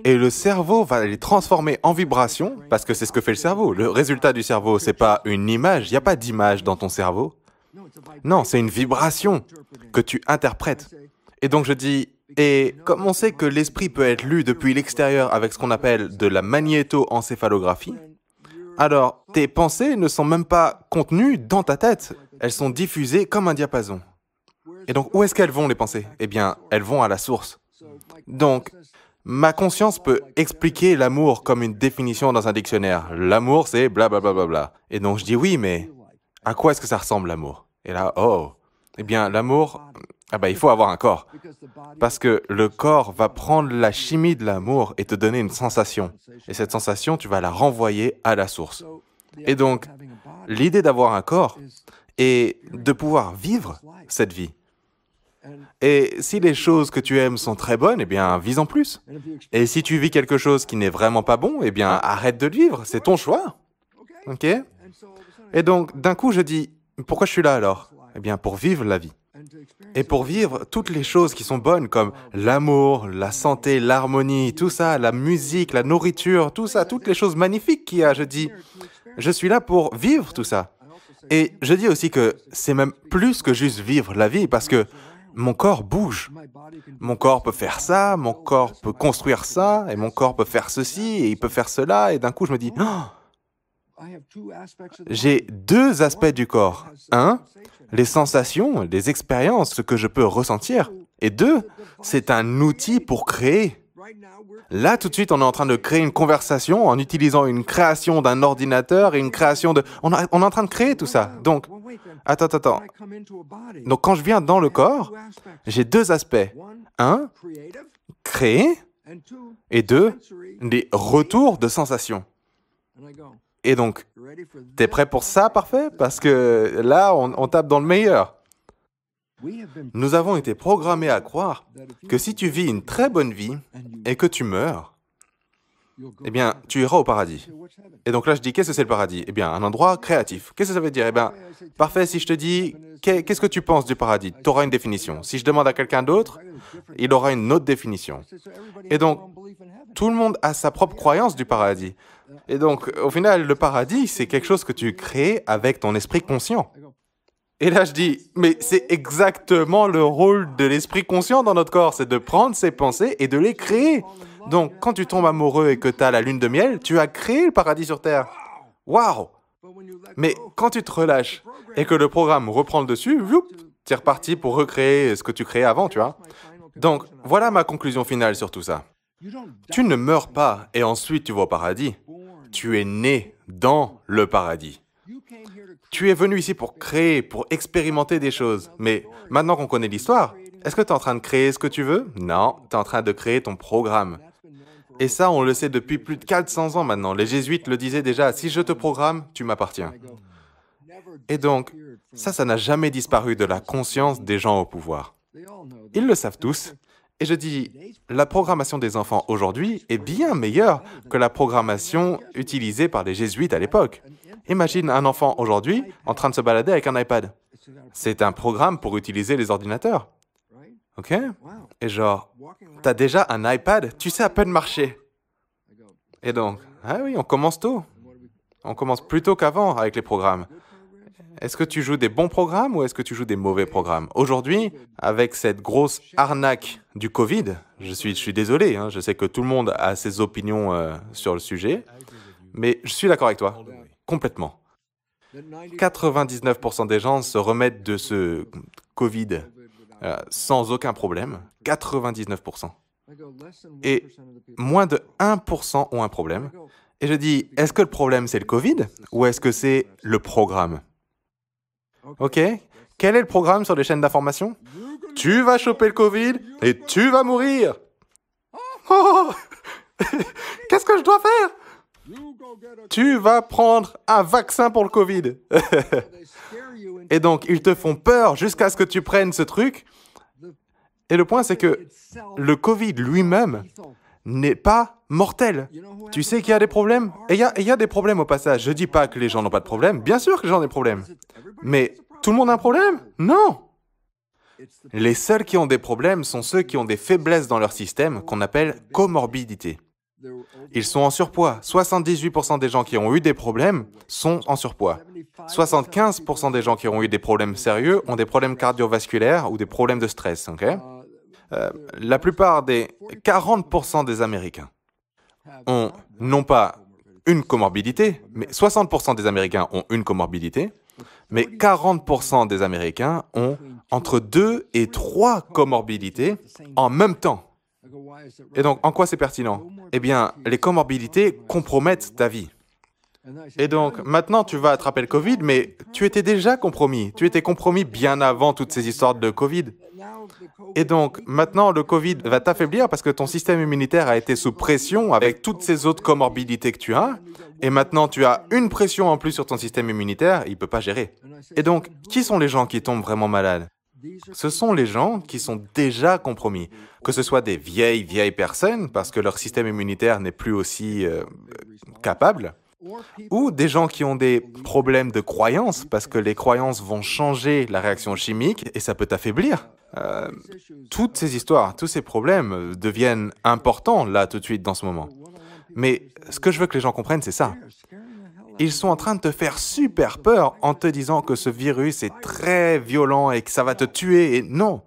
et le cerveau va les transformer en vibrations, parce que c'est ce que fait le cerveau. Le résultat du cerveau, c'est pas une image, il n'y a pas d'image dans ton cerveau. Non, c'est une vibration que tu interprètes. Et donc je dis, et comme on sait que l'esprit peut être lu depuis l'extérieur avec ce qu'on appelle de la magnétoencéphalographie, alors tes pensées ne sont même pas contenues dans ta tête, elles sont diffusées comme un diapason. Et donc, où est-ce qu'elles vont, les pensées? Eh bien, elles vont à la source. Donc, ma conscience peut expliquer l'amour comme une définition dans un dictionnaire. L'amour, c'est blablabla. Et donc, je dis oui, mais à quoi est-ce que ça ressemble, l'amour? Et là, oh, eh bien, l'amour, il faut avoir un corps. Parce que le corps va prendre la chimie de l'amour et te donner une sensation. Et cette sensation, tu vas la renvoyer à la source. Et donc, l'idée d'avoir un corps est de pouvoir vivre cette vie. Et si les choses que tu aimes sont très bonnes, eh bien, vis en plus. Et si tu vis quelque chose qui n'est vraiment pas bon, eh bien, arrête de le vivre, c'est ton choix. Ok? Et donc, d'un coup, je dis, pourquoi je suis là alors? Eh bien, pour vivre la vie. Et pour vivre toutes les choses qui sont bonnes, comme l'amour, la santé, l'harmonie, tout ça, la musique, la nourriture, tout ça, toutes les choses magnifiques qu'il y a, je dis, je suis là pour vivre tout ça. Et je dis aussi que c'est même plus que juste vivre la vie, parce que mon corps bouge. Mon corps peut faire ça, mon corps peut construire ça, et mon corps peut faire ceci, et il peut faire cela, et d'un coup je me dis, oh, j'ai deux aspects du corps. Un, les sensations, les expériences, ce que je peux ressentir. Et deux, c'est un outil pour créer. Là, tout de suite, on est en train de créer une conversation en utilisant une création d'un ordinateur et une création de... On est en train de créer tout ça. Donc, attends. Donc, quand je viens dans le corps, j'ai deux aspects. Un, créer, et deux, des retours de sensations. Et donc, t'es prêt pour ça? Parfait? Parce que là, on tape dans le meilleur. Nous avons été programmés à croire que si tu vis une très bonne vie et que tu meurs, eh bien, tu iras au paradis. Et donc là, je dis, qu'est-ce que c'est le paradis? Eh bien, un endroit créatif. Qu'est-ce que ça veut dire? Eh bien, parfait, si je te dis, qu'est-ce que tu penses du paradis? Tu auras une définition. Si je demande à quelqu'un d'autre, il aura une autre définition. Et donc, tout le monde a sa propre croyance du paradis. Et donc, au final, le paradis, c'est quelque chose que tu crées avec ton esprit conscient. Et là, je dis, mais c'est exactement le rôle de l'esprit conscient dans notre corps, c'est de prendre ses pensées et de les créer. Donc, quand tu tombes amoureux et que tu as la lune de miel, tu as créé le paradis sur Terre. Waouh! Mais quand tu te relâches et que le programme reprend le dessus, tu es reparti pour recréer ce que tu créais avant, tu vois. Donc, voilà ma conclusion finale sur tout ça. Tu ne meurs pas et ensuite tu vas au paradis. Tu es né dans le paradis. Tu es venu ici pour créer, pour expérimenter des choses. Mais maintenant qu'on connaît l'histoire, est-ce que tu es en train de créer ce que tu veux? Non, tu es en train de créer ton programme. Et ça, on le sait depuis plus de 400 ans maintenant. Les jésuites le disaient déjà, si je te programme, tu m'appartiens. Et donc, ça n'a jamais disparu de la conscience des gens au pouvoir. Ils le savent tous. Et je dis, la programmation des enfants aujourd'hui est bien meilleure que la programmation utilisée par les jésuites à l'époque. Imagine un enfant aujourd'hui en train de se balader avec un iPad. C'est un programme pour utiliser les ordinateurs. Ok? Et genre, t'as déjà un iPad, tu sais à peine marcher. Et donc, ah oui, on commence tôt. On commence plus tôt qu'avant avec les programmes. Est-ce que tu joues des bons programmes ou est-ce que tu joues des mauvais programmes? Aujourd'hui, avec cette grosse arnaque du Covid, je suis désolé, hein, je sais que tout le monde a ses opinions sur le sujet, mais je suis d'accord avec toi, complètement. 99% des gens se remettent de ce Covid sans aucun problème, 99%. Et moins de 1% ont un problème. Et je dis, est-ce que le problème c'est le Covid ou est-ce que c'est le programme? Ok? Quel est le programme sur les chaînes d'information? Tu vas choper le Covid et tu vas mourir. Oh! Qu'est-ce que je dois faire? Tu vas prendre un vaccin pour le Covid. Et donc, ils te font peur jusqu'à ce que tu prennes ce truc. Et le point, c'est que le Covid lui-même n'est pas mortel. Tu sais qu'il y a des problèmes? Et il y a des problèmes au passage. Je ne dis pas que les gens n'ont pas de problème. Bien sûr que les gens ont des problèmes. Mais tout le monde a un problème? Non! Les seuls qui ont des problèmes sont ceux qui ont des faiblesses dans leur système qu'on appelle comorbidité. Ils sont en surpoids. 78% des gens qui ont eu des problèmes sont en surpoids. 75% des gens qui ont eu des problèmes sérieux ont des problèmes cardiovasculaires ou des problèmes de stress. Okay? La plupart des 40% des Américains ont non pas une comorbidité, mais 60% des Américains ont une comorbidité, mais 40% des Américains ont entre 2 et 3 comorbidités en même temps. Et donc, en quoi c'est pertinent? Eh bien, les comorbidités compromettent ta vie. Et donc, maintenant, tu vas attraper le Covid, mais tu étais déjà compromis. Tu étais compromis bien avant toutes ces histoires de Covid. Et donc, maintenant, le Covid va t'affaiblir parce que ton système immunitaire a été sous pression avec toutes ces autres comorbidités que tu as. Et maintenant, tu as une pression en plus sur ton système immunitaire, il ne peut pas gérer. Et donc, qui sont les gens qui tombent vraiment malades? Ce sont les gens qui sont déjà compromis. Que ce soit des vieilles personnes, parce que leur système immunitaire n'est plus aussi capable, ou des gens qui ont des problèmes de croyances, parce que les croyances vont changer la réaction chimique et ça peut t'affaiblir. Toutes ces histoires, tous ces problèmes deviennent importants là tout de suite dans ce moment. Mais ce que je veux que les gens comprennent, c'est ça. Ils sont en train de te faire super peur en te disant que ce virus est très violent et que ça va te tuer. Et non.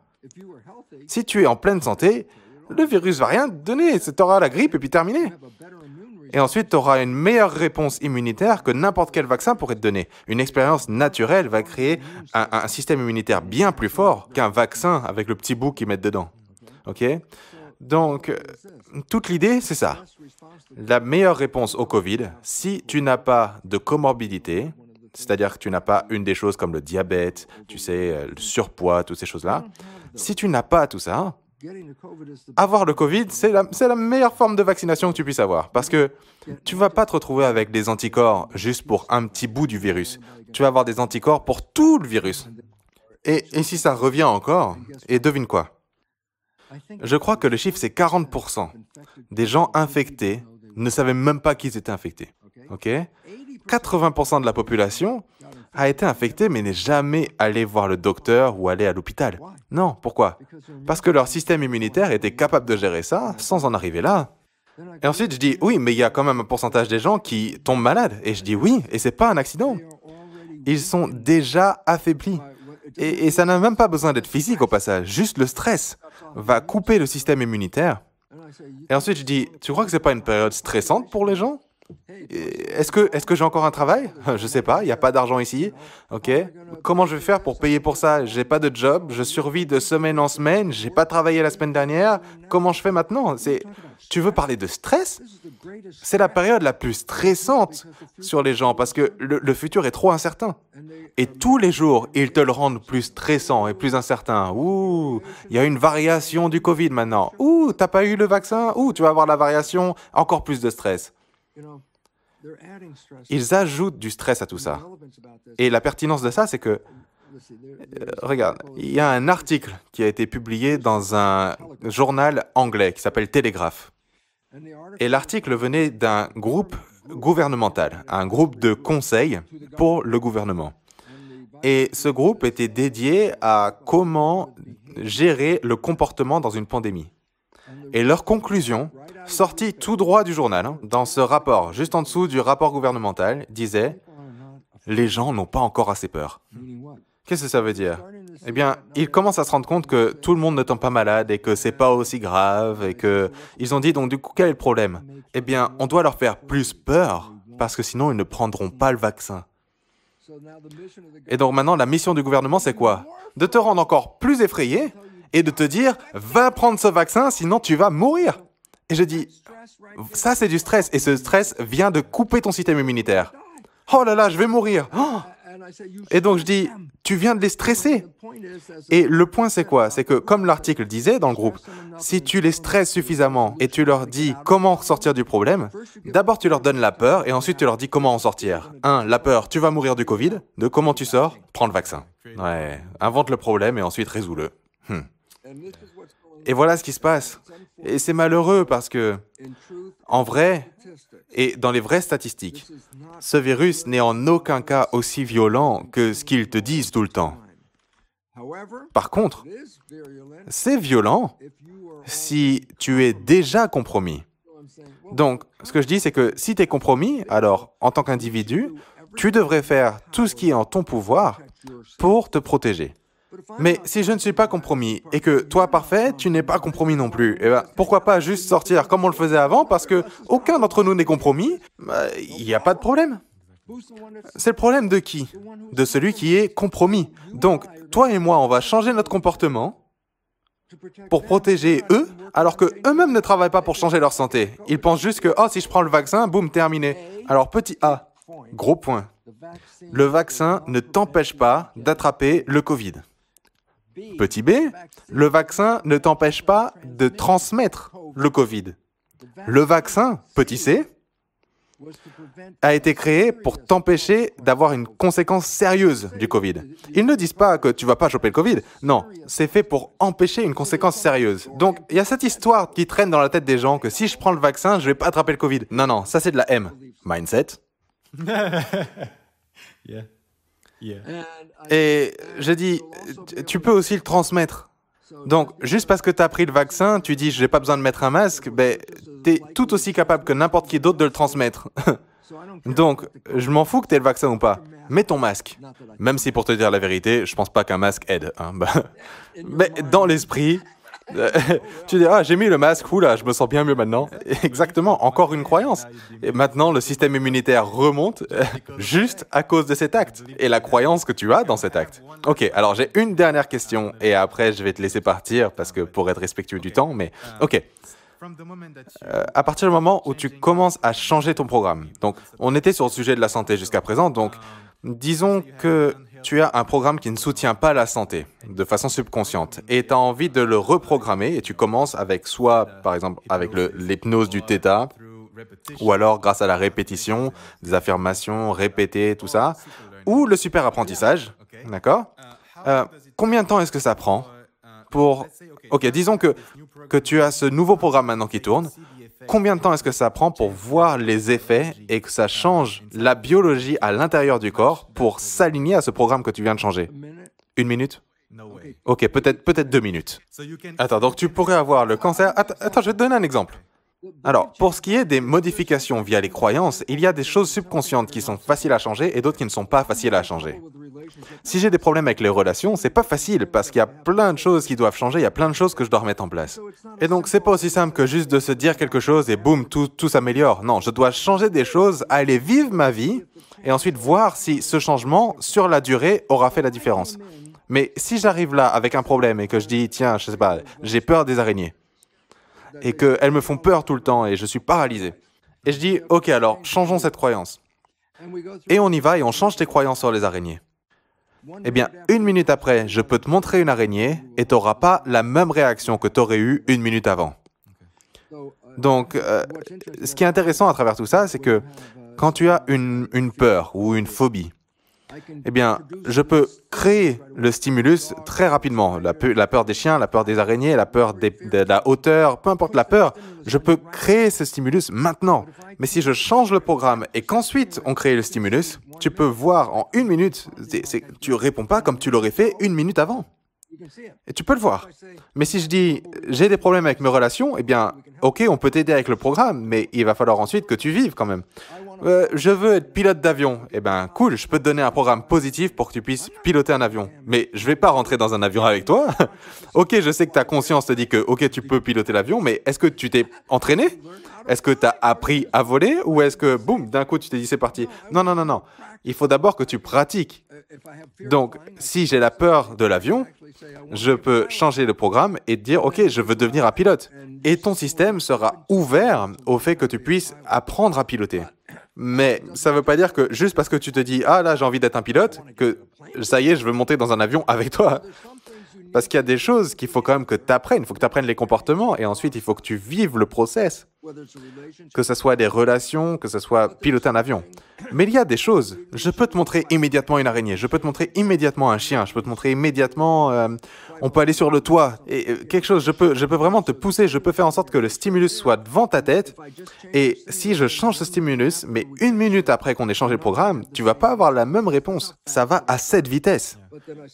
Si tu es en pleine santé, le virus va rien te donner. Tu auras la grippe et puis terminé. Et ensuite, tu auras une meilleure réponse immunitaire que n'importe quel vaccin pourrait te donner. Une expérience naturelle va créer un système immunitaire bien plus fort qu'un vaccin avec le petit bout qu'ils mettent dedans. OK? Donc, toute l'idée, c'est ça. La meilleure réponse au Covid, si tu n'as pas de comorbidité, c'est-à-dire que tu n'as pas une des choses comme le diabète, tu sais, le surpoids, toutes ces choses-là, si tu n'as pas tout ça, avoir le Covid, c'est la meilleure forme de vaccination que tu puisses avoir. Parce que tu ne vas pas te retrouver avec des anticorps juste pour un petit bout du virus. Tu vas avoir des anticorps pour tout le virus. Et si ça revient encore, et devine quoi? Je crois que le chiffre, c'est 40% des gens infectés ne savaient même pas qu'ils étaient infectés. OK? 80% de la population a été infectée mais n'est jamais allé voir le docteur ou aller à l'hôpital. Non, pourquoi? Parce que leur système immunitaire était capable de gérer ça sans en arriver là. Et ensuite, je dis, oui, mais il y a quand même un pourcentage des gens qui tombent malades. Et je dis, oui, et c'est pas un accident. Ils sont déjà affaiblis. Et ça n'a même pas besoin d'être physique au passage. Juste le stress va couper le système immunitaire. Et ensuite, je dis, tu crois que c'est pas une période stressante pour les gens? Est-ce que j'ai encore un travail? Je sais pas, il n'y a pas d'argent ici. OK? Comment je vais faire pour payer pour ça? J'ai pas de job, je survis de semaine en semaine, j'ai pas travaillé la semaine dernière. Comment je fais maintenant? Tu veux parler de stress? C'est la période la plus stressante sur les gens parce que le futur est trop incertain. Et tous les jours, ils te le rendent plus stressant et plus incertain. Ouh, il y a une variation du Covid maintenant. Ouh, t'as pas eu le vaccin? Ouh, tu vas avoir la variation, encore plus de stress. Ils ajoutent du stress à tout ça. Et la pertinence de ça, c'est que, regarde, il y a un article qui a été publié dans un journal anglais qui s'appelle Telegraph. Et l'article venait d'un groupe gouvernemental, un groupe de conseil pour le gouvernement. Et ce groupe était dédié à comment gérer le comportement dans une pandémie. Et leur conclusion, sortie tout droit du journal, dans ce rapport, juste en dessous du rapport gouvernemental, disait « Les gens n'ont pas encore assez peur ». Qu'est-ce que ça veut dire? Eh bien, ils commencent à se rendre compte que tout le monde ne tombe pas malade et que c'est pas aussi grave et que ils ont dit donc du coup quel est le problème? Eh bien, on doit leur faire plus peur parce que sinon ils ne prendront pas le vaccin. Et donc maintenant la mission du gouvernement c'est quoi? De te rendre encore plus effrayé et de te dire va prendre ce vaccin sinon tu vas mourir. Et je dis ça c'est du stress et ce stress vient de couper ton système immunitaire. Oh là là, je vais mourir. Oh! Et donc je dis, tu viens de les stresser. Et le point c'est quoi? C'est que comme l'article disait dans le groupe, si tu les stresses suffisamment et tu leur dis comment sortir du problème, d'abord tu leur donnes la peur et ensuite tu leur dis comment en sortir. 1, la peur, tu vas mourir du Covid. 2, comment tu sors? Prends le vaccin. Ouais, invente le problème et ensuite résous-le. Et voilà ce qui se passe. Et c'est malheureux parce que, en vrai, et dans les vraies statistiques, ce virus n'est en aucun cas aussi violent que ce qu'ils te disent tout le temps. Par contre, c'est violent si tu es déjà compromis. Donc, ce que je dis, c'est que si tu es compromis, alors, en tant qu'individu, tu devrais faire tout ce qui est en ton pouvoir pour te protéger. Mais si je ne suis pas compromis et que toi, parfait, tu n'es pas compromis non plus, eh ben, pourquoi pas juste sortir comme on le faisait avant parce que aucun d'entre nous n'est compromis, il n'y a pas de problème. C'est le problème de qui? De celui qui est compromis. Donc, toi et moi, on va changer notre comportement pour protéger eux, alors qu'eux-mêmes ne travaillent pas pour changer leur santé. Ils pensent juste que, oh, si je prends le vaccin, boum, terminé. Alors, petit A, Gros point. Le vaccin ne t'empêche pas d'attraper le Covid. Petit b, le vaccin ne t'empêche pas de transmettre le Covid. Le vaccin, petit c, a été créé pour t'empêcher d'avoir une conséquence sérieuse du Covid. Ils ne disent pas que tu vas pas choper le Covid. Non, c'est fait pour empêcher une conséquence sérieuse. Donc, il y a cette histoire qui traîne dans la tête des gens que si je prends le vaccin, je vais pas attraper le Covid. Non, non, ça c'est de la M. Mindset. Et je dis, tu peux aussi le transmettre. Donc, juste parce que tu as pris le vaccin, tu dis, je n'ai pas besoin de mettre un masque, ben, tu es tout aussi capable que n'importe qui d'autre de le transmettre. Donc, je m'en fous que tu aies le vaccin ou pas. Mets ton masque. Même si, pour te dire la vérité, je pense pas qu'un masque aide. Hein. Mais dans l'esprit, tu dis, ah, j'ai mis le masque, oula, je me sens bien mieux maintenant. Exactement, encore une croyance. Et maintenant, le système immunitaire remonte juste à cause de cet acte et la croyance que tu as dans cet acte. Ok, alors j'ai une dernière question et après je vais te laisser partir parce que pour être respectueux du temps, mais ok. À partir du moment où tu commences à changer ton programme, donc on était sur le sujet de la santé jusqu'à présent, donc disons que tu as un programme qui ne soutient pas la santé de façon subconsciente et tu as envie de le reprogrammer et tu commences avec soit, par exemple, avec l'hypnose du Theta ou alors grâce à la répétition, des affirmations répétées, tout ça, ou le super apprentissage, d'accord? Combien de temps est-ce que ça prend pour... Ok, disons que tu as ce nouveau programme maintenant qui tourne. Combien de temps est-ce que ça prend pour voir les effets et que ça change la biologie à l'intérieur du corps pour s'aligner à ce programme que tu viens de changer? 1 minute? Ok, peut-être 2 minutes. Attends, donc tu pourrais avoir le cancer... Attends, je vais te donner un exemple. Alors, pour ce qui est des modifications via les croyances, il y a des choses subconscientes qui sont faciles à changer et d'autres qui ne sont pas faciles à changer. Si j'ai des problèmes avec les relations, c'est pas facile parce qu'il y a plein de choses qui doivent changer, il y a plein de choses que je dois remettre en place. Et donc, c'est pas aussi simple que juste de se dire quelque chose et boum, tout s'améliore. Non, je dois changer des choses, aller vivre ma vie et ensuite voir si ce changement, sur la durée, aura fait la différence. Mais si j'arrive là avec un problème et que je dis, tiens, je sais pas, j'ai peur des araignées, et qu'elles me font peur tout le temps et je suis paralysé. Et je dis, ok, alors, changeons cette croyance. Et on y va et on change tes croyances sur les araignées. Eh bien, 1 minute après, je peux te montrer une araignée et tu n'auras pas la même réaction que tu aurais eu 1 minute avant. Donc, ce qui est intéressant à travers tout ça, c'est que quand tu as une peur ou une phobie, eh bien, je peux créer le stimulus très rapidement. La peur des chiens, la peur des araignées, la peur de la hauteur, peu importe la peur, je peux créer ce stimulus maintenant. Mais si je change le programme et qu'ensuite on crée le stimulus, tu peux voir en 1 minute, tu ne réponds pas comme tu l'aurais fait 1 minute avant. Et tu peux le voir. Mais si je dis, j'ai des problèmes avec mes relations, eh bien, ok, on peut t'aider avec le programme, mais il va falloir ensuite que tu vives quand même. Je veux être pilote d'avion. Eh bien, cool, je peux te donner un programme positif pour que tu puisses piloter un avion. Mais je ne vais pas rentrer dans un avion avec toi. Ok, je sais que ta conscience te dit que, ok, tu peux piloter l'avion, mais est-ce que tu t'es entraîné? Est-ce que tu as appris à voler? Ou est-ce que, boum, d'un coup, tu t'es dit, c'est parti? Non, non, non, non. Il faut d'abord que tu pratiques. Donc, si j'ai la peur de l'avion, je peux changer le programme et te dire, ok, je veux devenir un pilote. Et ton système sera ouvert au fait que tu puisses apprendre à piloter. Mais ça ne veut pas dire que juste parce que tu te dis, ah là, j'ai envie d'être un pilote, que ça y est, je veux monter dans un avion avec toi. Parce qu'il y a des choses qu'il faut quand même que tu apprennes. Il faut que tu apprennes les comportements et ensuite, il faut que tu vives le process. Que ce soit des relations, que ce soit piloter un avion. Mais il y a des choses. Je peux te montrer immédiatement une araignée. Je peux te montrer immédiatement un chien. Je peux te montrer immédiatement... on peut aller sur le toit. Et quelque chose, je peux vraiment te pousser. Je peux faire en sorte que le stimulus soit devant ta tête. Et si je change ce stimulus, mais 1 minute après qu'on ait changé le programme, tu vas pas avoir la même réponse. Ça va à cette vitesse.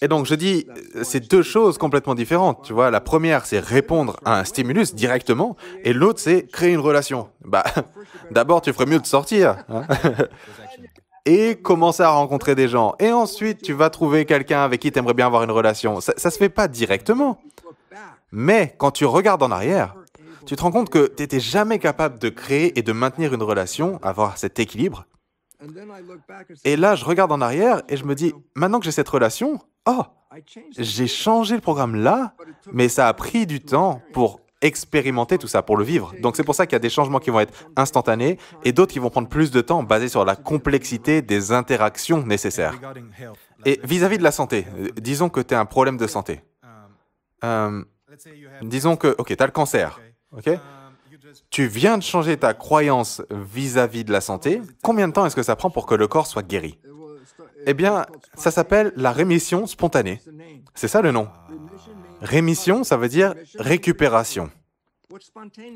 Et donc, je dis, c'est 2 choses complètement différentes. Tu vois, la première, c'est répondre à un stimulus directement. Et l'autre, c'est créer une relation. Bah, d'abord, tu ferais mieux de sortir. Hein. Et commencer à rencontrer des gens. Et ensuite, tu vas trouver quelqu'un avec qui tu aimerais bien avoir une relation. Ça ne se fait pas directement. Mais quand tu regardes en arrière, tu te rends compte que tu n'étais jamais capable de créer et de maintenir une relation, avoir cet équilibre. Et là, je regarde en arrière et je me dis, maintenant que j'ai cette relation, oh, j'ai changé le programme là, mais ça a pris du temps pour expérimenter tout ça, pour le vivre. Donc c'est pour ça qu'il y a des changements qui vont être instantanés et d'autres qui vont prendre plus de temps, basés sur la complexité des interactions nécessaires. Et vis-à-vis de la santé, disons que tu as un problème de santé. Disons que, ok, tu as le cancer, ok? Tu viens de changer ta croyance vis-à-vis de la santé. Combien de temps est-ce que ça prend pour que le corps soit guéri? Eh bien, ça s'appelle la rémission spontanée. C'est ça le nom. Rémission, ça veut dire récupération.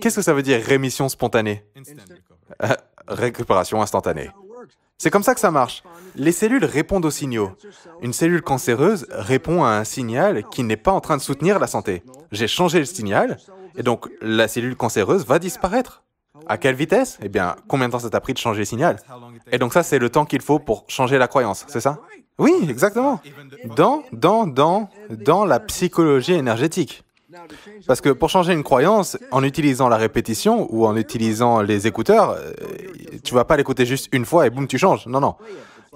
Qu'est-ce que ça veut dire rémission spontanée? Récupération instantanée. C'est comme ça que ça marche. Les cellules répondent aux signaux. Une cellule cancéreuse répond à un signal qui n'est pas en train de soutenir la santé. J'ai changé le signal, et donc la cellule cancéreuse va disparaître. À quelle vitesse? Eh bien, combien de temps ça t'a pris de changer le signal? Et donc ça, c'est le temps qu'il faut pour changer la croyance, c'est ça? Oui, exactement. Dans la psychologie énergétique. Parce que pour changer une croyance, en utilisant la répétition ou en utilisant les écouteurs, tu vas pas l'écouter juste une fois et boum, tu changes. Non, non.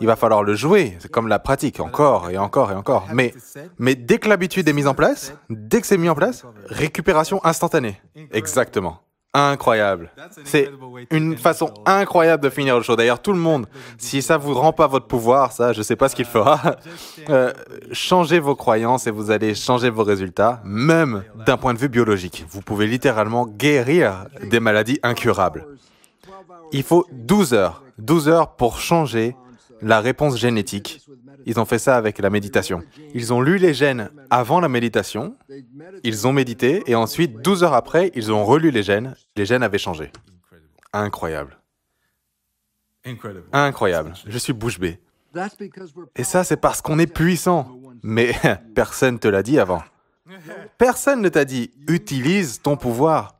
Il va falloir le jouer. C'est comme la pratique, encore et encore et encore. Mais dès que l'habitude est mise en place, dès que c'est mis en place, récupération instantanée. Exactement. Incroyable. C'est une façon incroyable de finir le show. D'ailleurs, tout le monde, si ça vous rend pas votre pouvoir, ça, je sais pas ce qu'il fera, changez vos croyances et vous allez changer vos résultats, même d'un point de vue biologique. Vous pouvez littéralement guérir des maladies incurables. Il faut 12 heures. 12 heures pour changer la réponse génétique. Ils ont fait ça avec la méditation. Ils ont lu les gènes avant la méditation, ils ont médité, et ensuite, 12 heures après, ils ont relu les gènes avaient changé. Incroyable. Incroyable. Je suis bouche bée. Et ça, c'est parce qu'on est puissant. Mais personne ne te l'a dit avant. Personne ne t'a dit « utilise ton pouvoir ».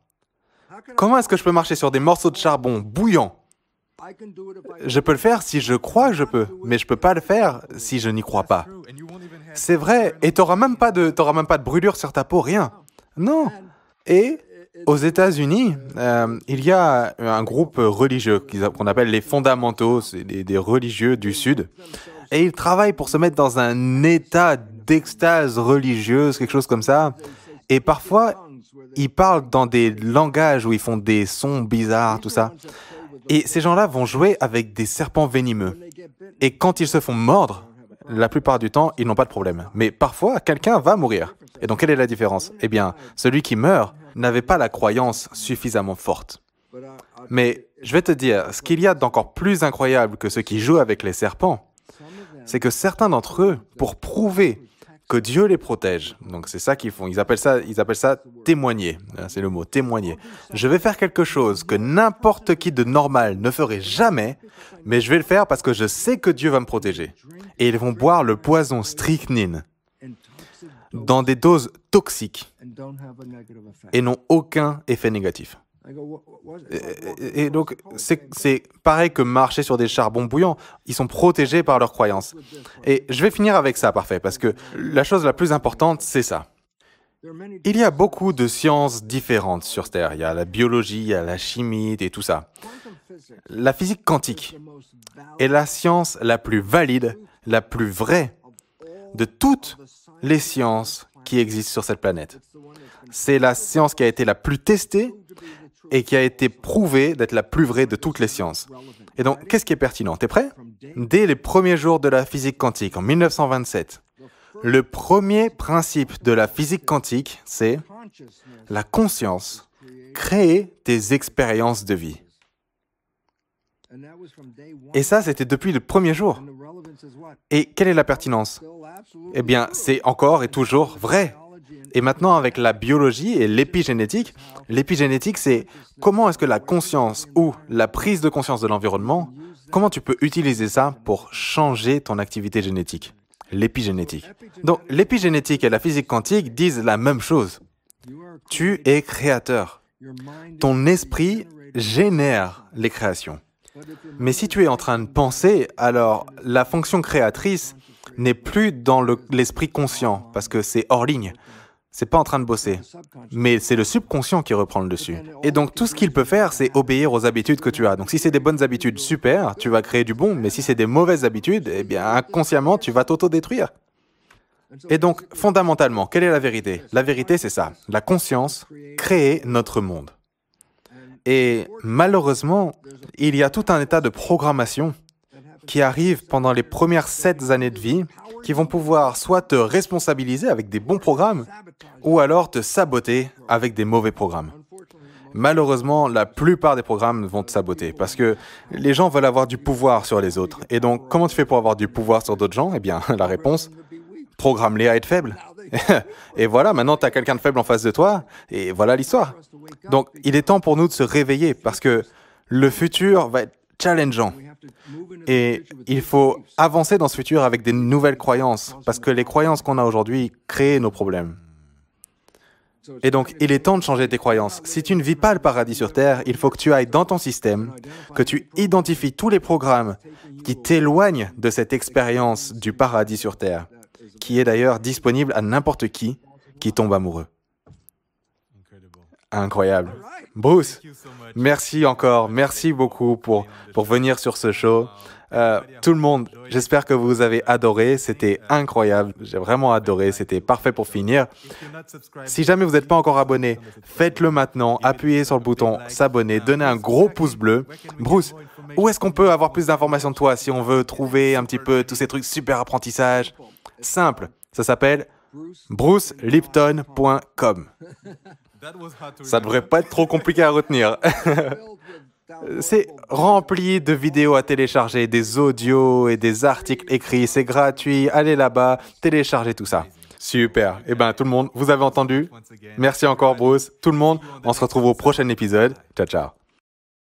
Comment est-ce que je peux marcher sur des morceaux de charbon bouillants? Je peux le faire si je crois que je peux, mais je ne peux pas le faire si je n'y crois pas. C'est vrai, et tu n'auras même pas de brûlure sur ta peau, rien. Non. Et aux États-Unis, il y a un groupe religieux qu'on appelle les fondamentaux, c'est des religieux du Sud, et ils travaillent pour se mettre dans un état d'extase religieuse, quelque chose comme ça, et parfois, ils parlent dans des langages où ils font des sons bizarres, tout ça. Et ces gens-là vont jouer avec des serpents venimeux. Et quand ils se font mordre, la plupart du temps, ils n'ont pas de problème. Mais parfois, quelqu'un va mourir. Et donc, quelle est la différence? Eh bien, celui qui meurt n'avait pas la croyance suffisamment forte. Mais je vais te dire, ce qu'il y a d'encore plus incroyable que ceux qui jouent avec les serpents, c'est que certains d'entre eux, pour prouver que Dieu les protège. Donc c'est ça qu'ils font. Ils appellent ça témoigner. C'est le mot, témoigner. Je vais faire quelque chose que n'importe qui de normal ne ferait jamais, mais je vais le faire parce que je sais que Dieu va me protéger. Et ils vont boire le poison strychnine dans des doses toxiques et n'ont aucun effet négatif. Et donc, c'est pareil que marcher sur des charbons bouillants. Ils sont protégés par leurs croyances. Et je vais finir avec ça, parfait, parce que la chose la plus importante, c'est ça. Il y a beaucoup de sciences différentes sur Terre. Il y a la biologie, il y a la chimie et tout ça. La physique quantique est la science la plus valide, la plus vraie de toutes les sciences qui existent sur cette planète. C'est la science qui a été la plus testée et qui a été prouvée d'être la plus vraie de toutes les sciences. Et donc, qu'est-ce qui est pertinent? T'es prêt? Dès les premiers jours de la physique quantique, en 1927, le premier principe de la physique quantique, c'est la conscience, créer tes expériences de vie. Et ça, c'était depuis le premier jour. Et quelle est la pertinence? Eh bien, c'est encore et toujours vrai. Et maintenant, avec la biologie et l'épigénétique, c'est comment est-ce que la conscience ou la prise de conscience de l'environnement, comment tu peux utiliser ça pour changer ton activité génétique, l'épigénétique. Donc, l'épigénétique et la physique quantique disent la même chose. Tu es créateur. Ton esprit génère les créations. Mais si tu es en train de penser, alors la fonction créatrice n'est plus dans l'esprit conscient, parce que c'est hors ligne. C'est pas en train de bosser, mais c'est le subconscient qui reprend le dessus. Et donc, tout ce qu'il peut faire, c'est obéir aux habitudes que tu as. Donc, si c'est des bonnes habitudes, super, tu vas créer du bon, mais si c'est des mauvaises habitudes, eh bien, inconsciemment, tu vas t'auto-détruire. Et donc, fondamentalement, quelle est la vérité? La vérité, c'est ça. La conscience crée notre monde. Et malheureusement, il y a tout un état de programmation qui arrive pendant les premières 7 années de vie, qui vont pouvoir soit te responsabiliser avec des bons programmes, ou alors te saboter avec des mauvais programmes. Malheureusement, la plupart des programmes vont te saboter, parce que les gens veulent avoir du pouvoir sur les autres. Et donc, comment tu fais pour avoir du pouvoir sur d'autres gens? Eh bien, la réponse, programme-les à être faibles. Et voilà, maintenant, tu as quelqu'un de faible en face de toi, et voilà l'histoire. Donc, il est temps pour nous de se réveiller, parce que le futur va être challengeant. Et il faut avancer dans ce futur avec des nouvelles croyances, parce que les croyances qu'on a aujourd'hui créent nos problèmes. Et donc, il est temps de changer tes croyances. Si tu ne vis pas le paradis sur Terre, il faut que tu ailles dans ton système, que tu identifies tous les programmes qui t'éloignent de cette expérience du paradis sur Terre, qui est d'ailleurs disponible à n'importe qui tombe amoureux. Incroyable. Bruce, merci encore, merci beaucoup pour venir sur ce show. Tout le monde, j'espère que vous avez adoré, c'était incroyable, j'ai vraiment adoré, c'était parfait pour finir. Si jamais vous n'êtes pas encore abonné, faites-le maintenant, appuyez sur le bouton s'abonner, donnez un gros pouce bleu. Bruce, où est-ce qu'on peut avoir plus d'informations de toi si on veut trouver un petit peu tous ces trucs super apprentissage? Simple, ça s'appelle brucelipton.com. Ça devrait pas être trop compliqué à retenir. C'est rempli de vidéos à télécharger, des audios et des articles écrits. C'est gratuit. Allez là-bas, téléchargez tout ça. Super. Eh bien, tout le monde, vous avez entendu? Merci encore, Bruce. Tout le monde, on se retrouve au prochain épisode. Ciao, ciao.